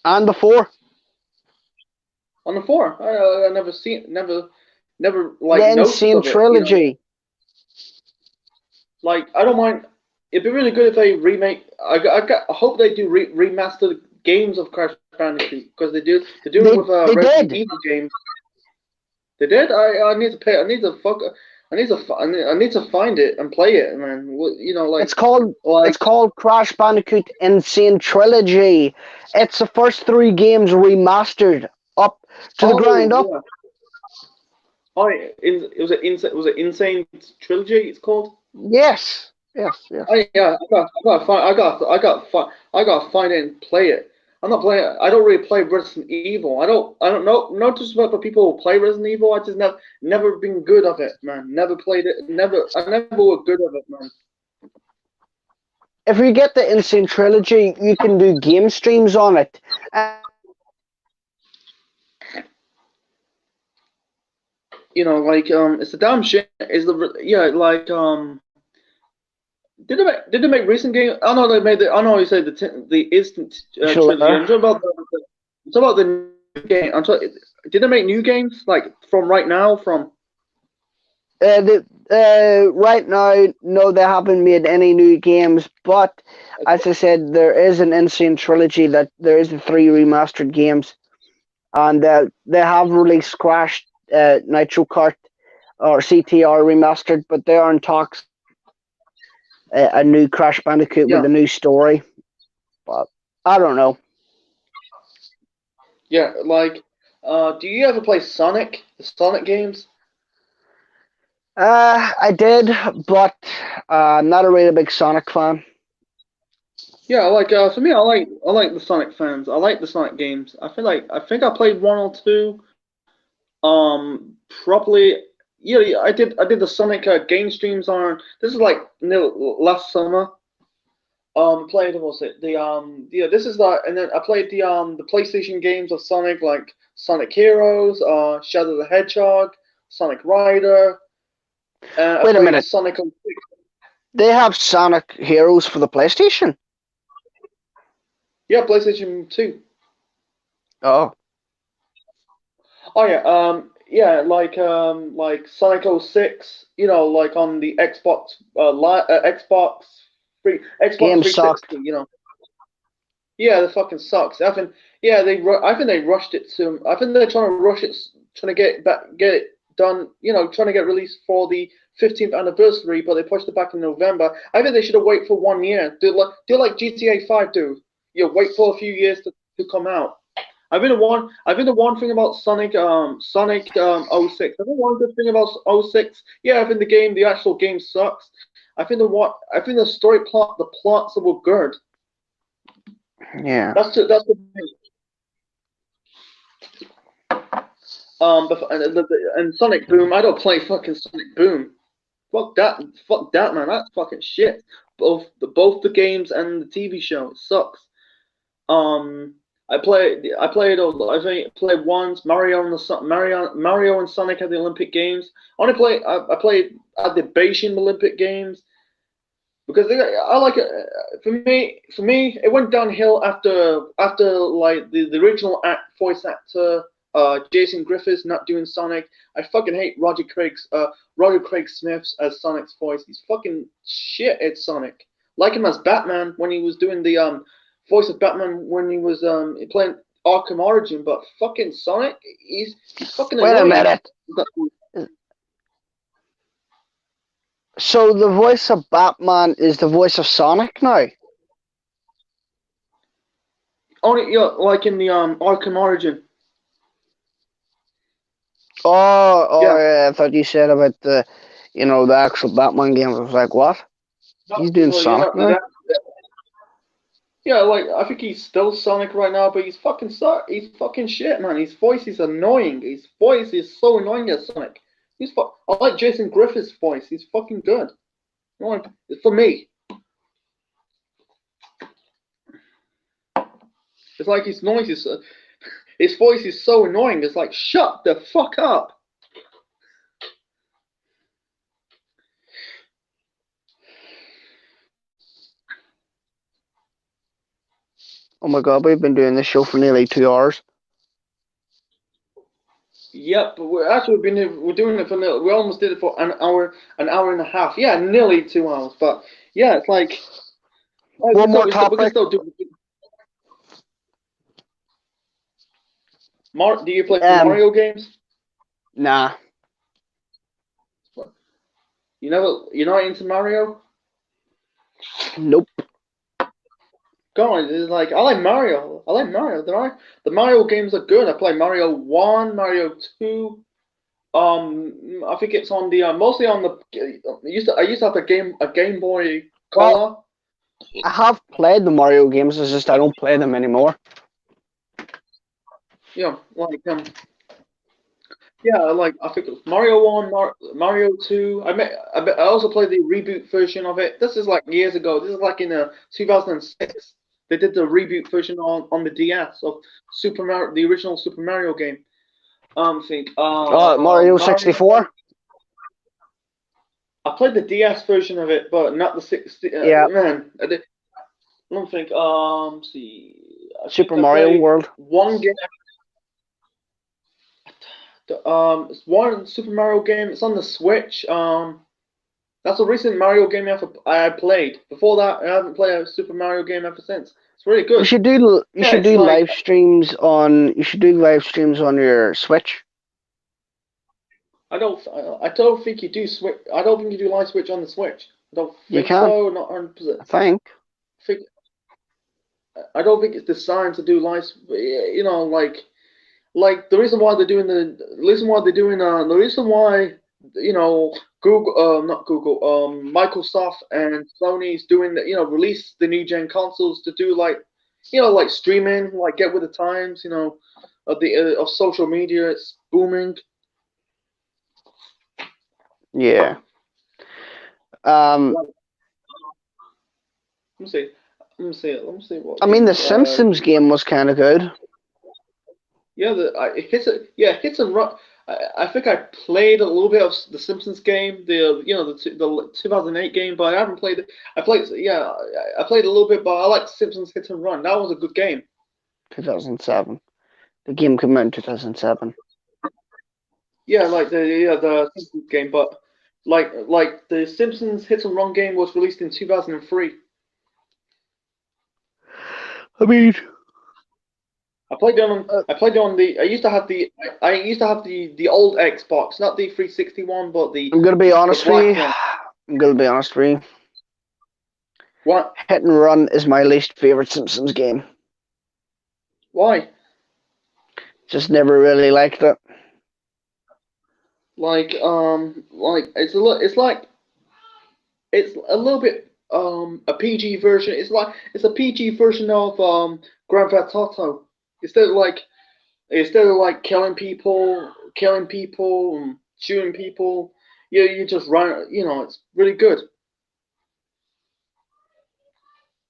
and the 4. On the 4, I never like the Insane Trilogy. Like I don't mind. It'd be really good if they remake. I hope they do remaster the games of Crash Bandicoot because they do. They're doing it with Resident Evil games. They did. I need to pay. I need to find it and play it, man. It's called Crash Bandicoot Insane Trilogy. It's the first 3 games remastered up to the ground up. Yeah. Oh, was it Insane Trilogy? It's called. Yes. I gotta find it and play it. I'm not playing. I don't really play Resident Evil. I don't know. Not just about people who play Resident Evil. I just never been good of it, man. Never played it. I never was good of it, man. If you get the Insane Trilogy, you can do game streams on it. It's a damn shit. Did they make recent game? I know they made I know you said the instant trilogy. I'm talking about the new game. Did they make new games like from right now? Right now, no, they haven't made any new games. But as I said, there is an Insane Trilogy that there is the 3 remastered games, and they have released Crash Nitro Kart or CTR remastered, but they are in talks. A new Crash Bandicoot with a new story, but I don't know. Yeah, do you ever play Sonic? The Sonic games? I did, but I'm not a really big Sonic fan. Yeah, for me, I like the Sonic fans. I like the Sonic games. I think I played 1 or 2. Properly. Yeah, I did the Sonic game streams on. This is like last summer. Played what's it? This is the and then I played the PlayStation games of Sonic like Sonic Heroes, Shadow the Hedgehog, Sonic Rider. I Wait a played minute. Sonic 06. They have Sonic Heroes for the PlayStation. Yeah, PlayStation 2. Oh, Oh yeah, like Sonic 06, like on the Xbox Xbox Xbox game sucked. 360, Yeah, the fucking sucks. I think they rushed it to. I think they're trying to rush it, trying to get it done. Trying to get released for the 15th anniversary, but they pushed it back in November. I think they should have waited for 1 year. Do like GTA 5 do. Wait for a few years to come out. I think the one thing about Sonic 06. I think one good thing about 06. Yeah, I think the actual game sucks. I think the story the plots were good. Yeah. That's the thing. And Sonic Boom, I don't play fucking Sonic Boom. Fuck that, man. That's fucking shit. Both the games and the TV show, it sucks. Um, I think I played once Mario and Sonic at the Olympic Games. I played at the Beijing Olympic Games because I like it. For me, it went downhill after like the original voice actor Jason Griffiths not doing Sonic. I fucking hate Roger Craig Smith's as Sonic's voice. He's fucking shit at Sonic. Like him as Batman when he was doing the voice of Batman when he was playing Arkham Origin, but fucking Sonic, he's fucking Wait a annoying. minute. So the voice of Batman is the voice of Sonic now? Only like in the Arkham Origin. Oh, Yeah. yeah, I thought you said about the actual Batman game. I was like, what? He's doing Well, Sonic now? Yeah, like I think he's still Sonic right now, but he's fucking shit, man. His voice is annoying. His voice is so annoying as Sonic. I like Jason Griffith's voice. He's fucking good. For me, it's like his noise his voice is so annoying. It's like shut the fuck up. Oh my god, we've been doing this show for nearly 2 hours. Yep, but we're doing it for we almost did it for an hour and a half. Yeah, nearly 2 hours. But yeah, it's like One more we can topic. still do. Do you play Mario games? Nah. You're not into Mario? Nope. Go on, it's like I like Mario. The Mario games are good. I play Mario 1, Mario 2. I think it's on the mostly on the. I used to have a Game Boy Color. I have played the Mario games. It's just I don't play them anymore. Yeah, like like I think it was Mario 1, Mario 2. I also played the reboot version of it. This is like years ago. This is like in 2006. They did the reboot version on the DS of Super Mario, the original Super Mario game. Mario 64. I played the DS version of it, but not the 60. Yeah. Man, I don't think. See. Super Mario World. One game. It's one Super Mario game. It's on the Switch. That's a recent Mario game I played. Before that, I haven't played a Super Mario game ever since. It's really good. You should do live streams on. You should do live streams on your Switch. I don't think you do Switch. I don't think you do live Switch on the Switch. I don't think so. Not 100%. I think. I don't think it's designed to do live. Like the reason why Google, not Google, Microsoft and Sony's doing release the new gen consoles to do like streaming, like get with the times, of social media. It's booming. Yeah. Let me see. Let me see it. Let me see what. I mean, the games, Simpsons game was kind of good. Yeah, it hits it. Yeah, it hits and run. I think I played a little bit of the Simpsons game, the 2008 game, but I haven't played it. I played a little bit, but I like Simpsons Hit and Run. That was a good game. 2007. The game came out in 2007. Yeah, like the Simpsons game, but like the Simpsons Hit and Run game was released in 2003. I mean, I played it on the. I used to have the old Xbox, not the 360 one, but I'm gonna be the honest with black you. one. I'm gonna be honest with you. What? Hit and Run is my least favorite Simpsons game. Why? Just never really liked it. Like it's a little bit a PG version. It's a PG version of Grand Theft Auto. Instead of like killing people, and shooting people, you just run. It's really good.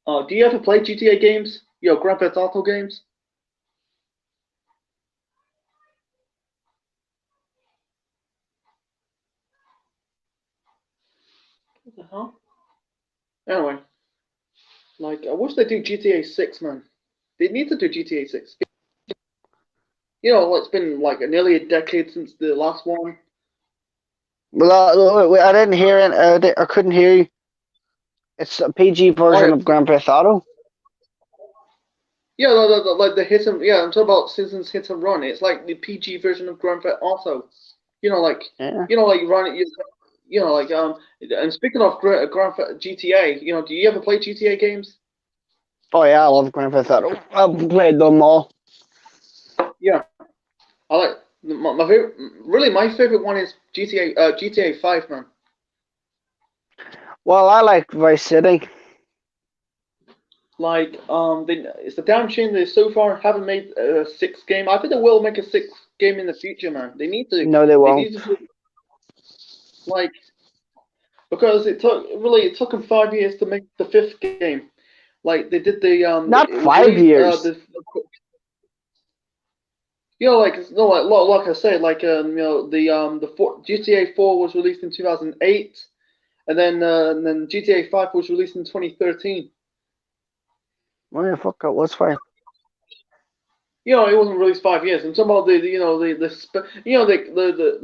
Do you ever play GTA games? Grand Theft Auto games. What the hell? Anyway, like I wish they do GTA 6, man. They need to do GTA 6. It's been like nearly a decade since the last one. Well, I didn't hear it. I couldn't hear you. It's a PG version Like, of Grand Theft Auto. yeah, like the hit and I'm talking about Simpsons Hit and Run. It's like the PG version of Grand Theft Auto. Like Yeah. like run it. Like And speaking of Grand Theft GTA, do you ever play GTA games? Oh yeah, I love Grand Theft Auto. I've played them all. Yeah, I like my favorite. Really, my favorite one is GTA 5, man. Well, I like Vice City. Like it's a damn shame they so far haven't made a sixth game. I think they will make a sixth game in the future, man. They need to. No, they They won't. need to like because it took them 5 years to make the fifth game. Like they did Not it was 5 years. like no, like I said, like GTA 4 was released in 2008, and then GTA 5 was released in 2013. Oh yeah, fuck that was 5. It wasn't released 5 years. I'm talking about the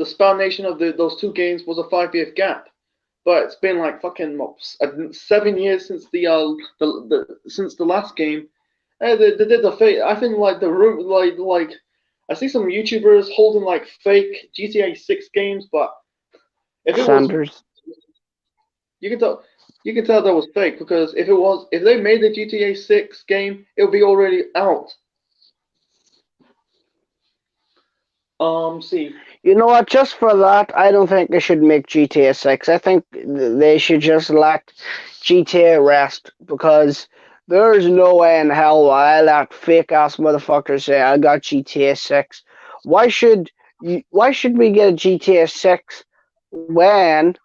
spawnation of those two games was a 5 year gap, but it's been like fucking 7 years since since the last game. They did the fake. I think like the room like I see some YouTubers holding like fake GTA 6 games, but if it was, Sanders. you can tell. You can tell that was fake because if they made the GTA 6 game, it would be already out. See. You know what? Just for that, I don't think they should make GTA 6. I think they should just let GTA rest because there's no way in hell I let fake ass motherfuckers say I got GTA 6. Why should why should we get a GTA 6 when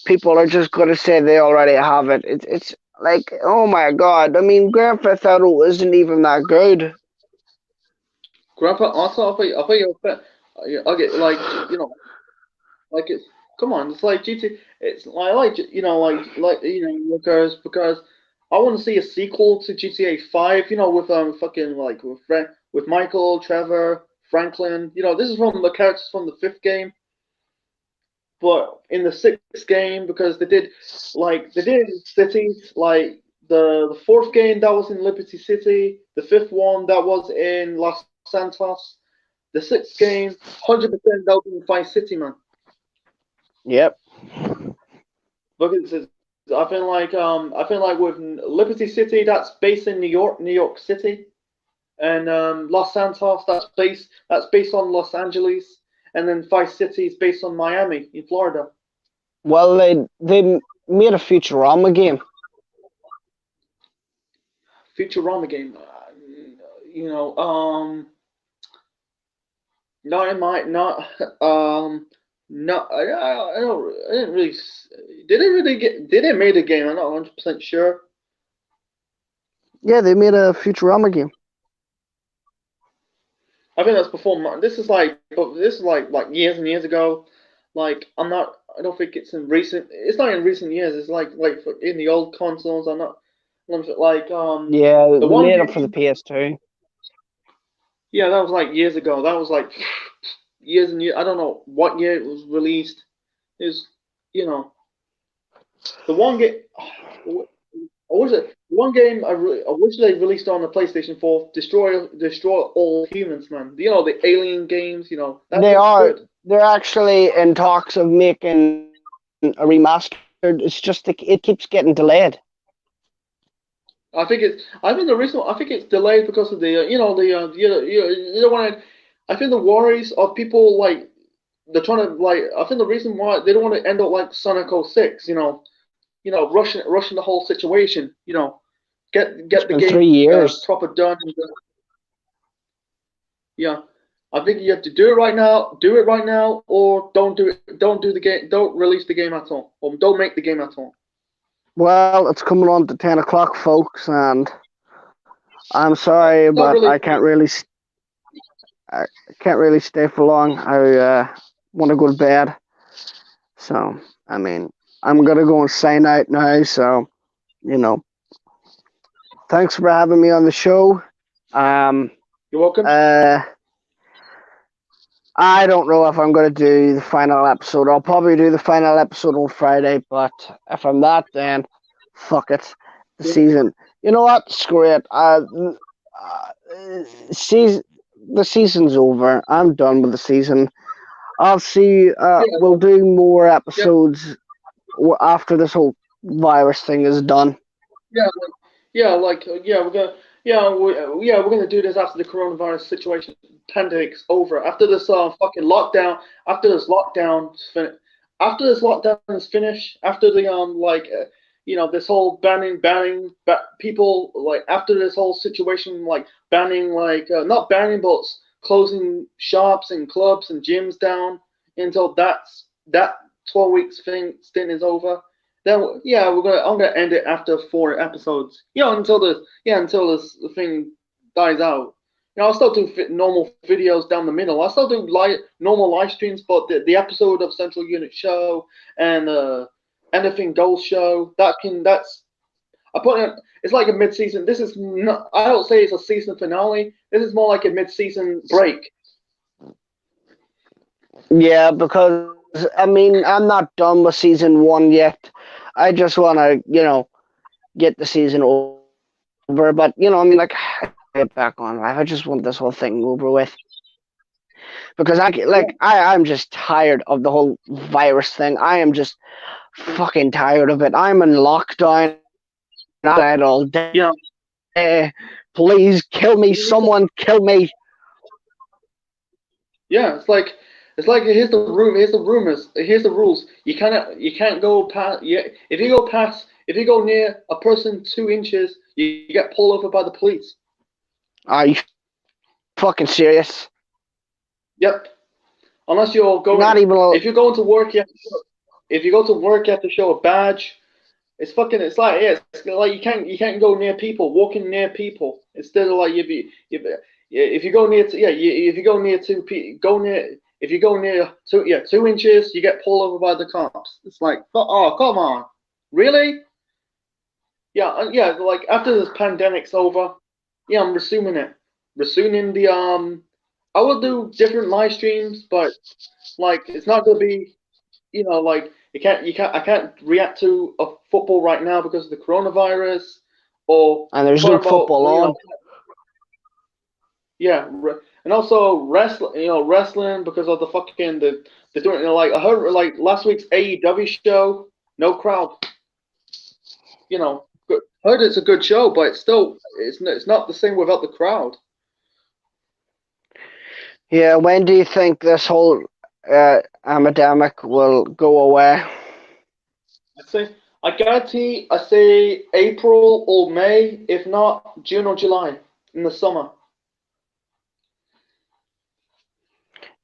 people are just gonna say they already have it? It's like, oh my god. I mean, Grand Theft Auto isn't even that good. Grandpa, also, I thought you were okay, like it's come on, it's like GT. It's I like because I want to see a sequel to GTA 5. With fucking like with Michael, Trevor, Franklin. This is from the characters from the fifth game, but in the sixth game because they did in cities like the fourth game that was in Liberty City, the fifth one that was in Los Santos. The sixth game, 100% that was in Vice City, man. Yep. Because I feel like with Liberty City, that's based in New York City, and Los Santos, that's based on Los Angeles, and then Vice City is based on Miami in Florida. Well, they made a Futurama game. Futurama game, not in my not no, I didn't really. Did it really get? Did it make the game? I'm not 100% sure. Yeah, they made a Futurama game. I think that's before. This is like years and years ago. Like I'm not. I don't think it's in recent. It's not in recent years. It's in the old consoles. I'm not. Like Yeah, the they one made it for the game. PS2. Yeah, that was like years ago. That was like years and years. I don't know what year it was released. It was, you know, the one game. What was it? One game I wish they released on the PlayStation 4. Destroy all humans, man. You know the Alien games. You know that They looks are. good. They're actually in talks of making a remastered. It's just it keeps getting delayed. I think it's. I think the reason. I think it's delayed because of the. You don't want to. I think the worries of people like they're trying to like. I think the reason why they don't want to end up like Sonic 06. Rushing the whole situation. It's Get the been game 3 years. proper done. Yeah, I think you have to do it right now. Do it right now, or don't do it. Don't do the game. Don't release the game at all, or don't make the game at all. Well, it's coming on to 10 o'clock, folks, and I'm Yeah, sorry, it's not but really. I can't really stay for long. I want to go to bed. So, I mean, I'm gonna go and sign out now. So, you know, thanks for having me on the show. Um, You're welcome. uh, I don't know if I'm gonna do the final episode. I'll probably do the final episode on Friday, but if I'm not, then fuck it. The Yeah, season. You know what? Screw it. Season. The season's over. I'm done with the season. I'll see. We'll yeah, do more yeah. episodes after this whole virus thing is done. Yeah, we're gonna we're gonna do this after the coronavirus situation pandemic's over. After this fucking lockdown, after this lockdown fin after this lockdown is finished, after the this whole people like after this whole situation like banning not banning but closing shops and clubs and gyms down until that 12 weeks thing stint is over. Then I'm gonna end it after 4 episodes. Until this thing dies out. I'll still do normal videos down the middle. I'll still do normal live streams, but the episode of Central Unit Show and Anything Goes Show that's I put it. It's like a mid-season. This is not. I don't say it's a season finale. This is more like a mid-season break. Yeah, because I mean, I'm not done with season one yet. I just want to, get the season over. But I mean, like, get back on life. I just want this whole thing over with because Yeah, I'm just tired of the whole virus thing. I am just fucking tired of it. I'm in lockdown outside all day. yeah. Please kill me. Someone kill me. Yeah, it's like here's the rumors, here's the rules. You can't go past. Yeah, if you go near a person 2 inches, you get pulled over by the police. Are you fucking serious? Yep. Unless you're Not going, even. if you're going to work, if you go to work, you have to show a badge. It's like you can't go near people, walking near people. Instead of like if you go near to, yeah, if you go near two pe go near if you go near 2 inches, you get pulled over by the cops. It's like, oh, come on, really? Yeah, like after this pandemic's over, yeah, I'm resuming it, resuming the I will do different live streams, but like it's not gonna be like I can't react to a football right now because of the coronavirus or And there's talking no about football on. and also wrestling because of the fucking they're doing like I heard like last week's AEW show, no crowd. Good. Heard it's a good show, but it's not the same without the crowd. Yeah, when do you think this whole epidemic will go away? I guarantee I say April or May, if not June or July in the summer.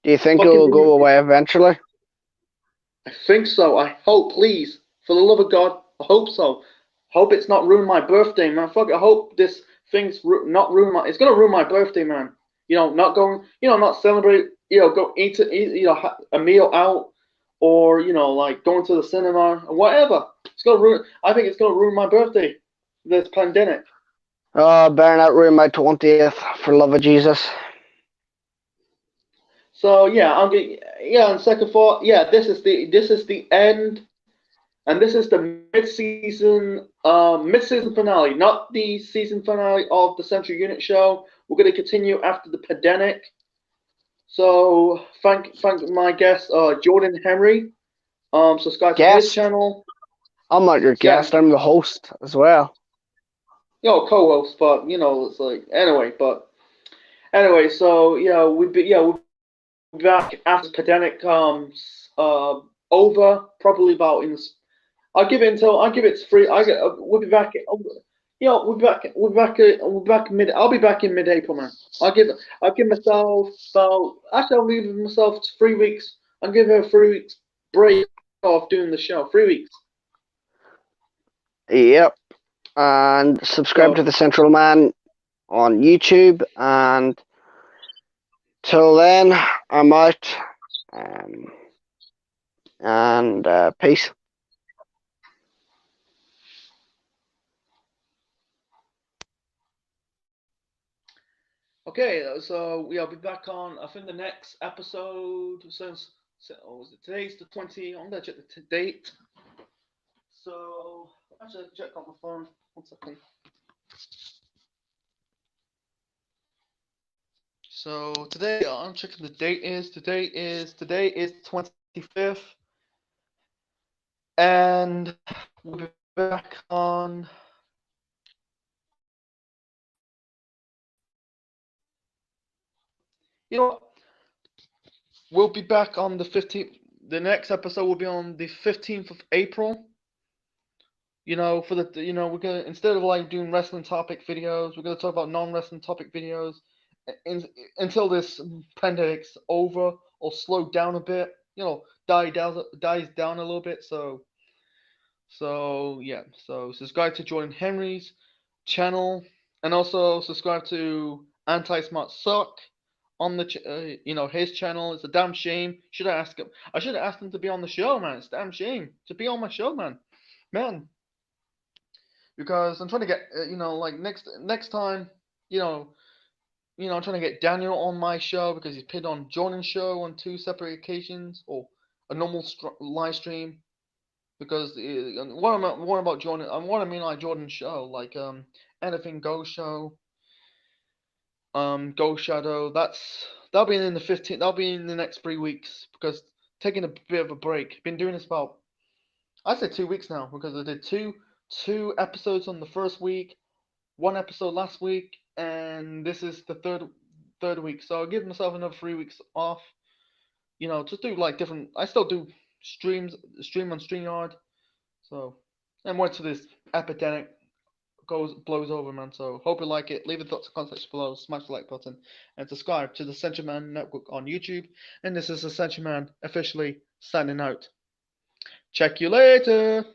Do you think it Fucking will go away eventually? I think so. I hope, please, for the love of God, I hope so. Hope it's not ruined my birthday, man. Fuck it. I hope this thing's not ruin my. It's gonna ruin my birthday, man. Not going. Not celebrate. Go eat. A meal out, or like going to the cinema or whatever. It's gonna ruin. I think it's gonna ruin my birthday. This pandemic. Oh, better not ruin my 20th, for love of Jesus. So yeah, I'll get on second thought. Yeah, this is the end, and this is the mid-season finale, not the season finale of the Central Unit show. We're going to continue after the pandemic. So thank my guest, Jordan Henry. Subscribe to his channel. I'm not your guest. I'm the host as well. Co-host, but it's like anyway. So we'll be back after the pandemic comes over. Probably about I'll give it free. We'll be back. We'll be back mid. I'll be back in mid-April, man. I'll give myself about. Actually, I'll leave myself 3 weeks. I'll give her 3 weeks break off doing the show. 3 weeks. Yep. And subscribe to the Central Man on YouTube. And till then, I'm out. And peace. Okay, so I'll be back on. I think the next episode. Today's the 20th. I'm gonna check the date. So actually, check on my phone. 1 second. So today, I'm checking the date. Today is 25th, and we'll be back on. We'll be back on the 15th. The next episode will be on the 15th of April. For the we're gonna, instead of like doing wrestling topic videos, we're gonna talk about non-wrestling topic videos until this pandemic's over or slowed down a bit. Dies down a little bit. So yeah. So subscribe to Jordan Henry's channel, and also subscribe to Anti-Smart Suck on the his channel. It's a damn shame. Should I ask him? I should have asked him to be on the show, man. It's a damn shame to be on my show, man. Because I'm trying to get like next time, I'm trying to get Daniel on my show because he's appeared on Jordan's show on 2 separate occasions, or a normal live stream. Because what about Jordan? What I mean, like Jordan's show, like Anything Go show, Go Shadow. That'll be in the 15th. That'll be in the next 3 weeks, because taking a bit of a break. Been doing this about, I'd say 2 weeks now, because I did two episodes on the first week, 1 episode last week, and this is the third week. So I'll give myself another 3 weeks off. Just do like different. I still do stream on StreamYard. So, and once this epidemic blows over, man. So hope you like it. Leave your thoughts and comments below. Smash the like button and subscribe to the Central Man Network on YouTube. And this is the Central Man officially signing out. Check you later.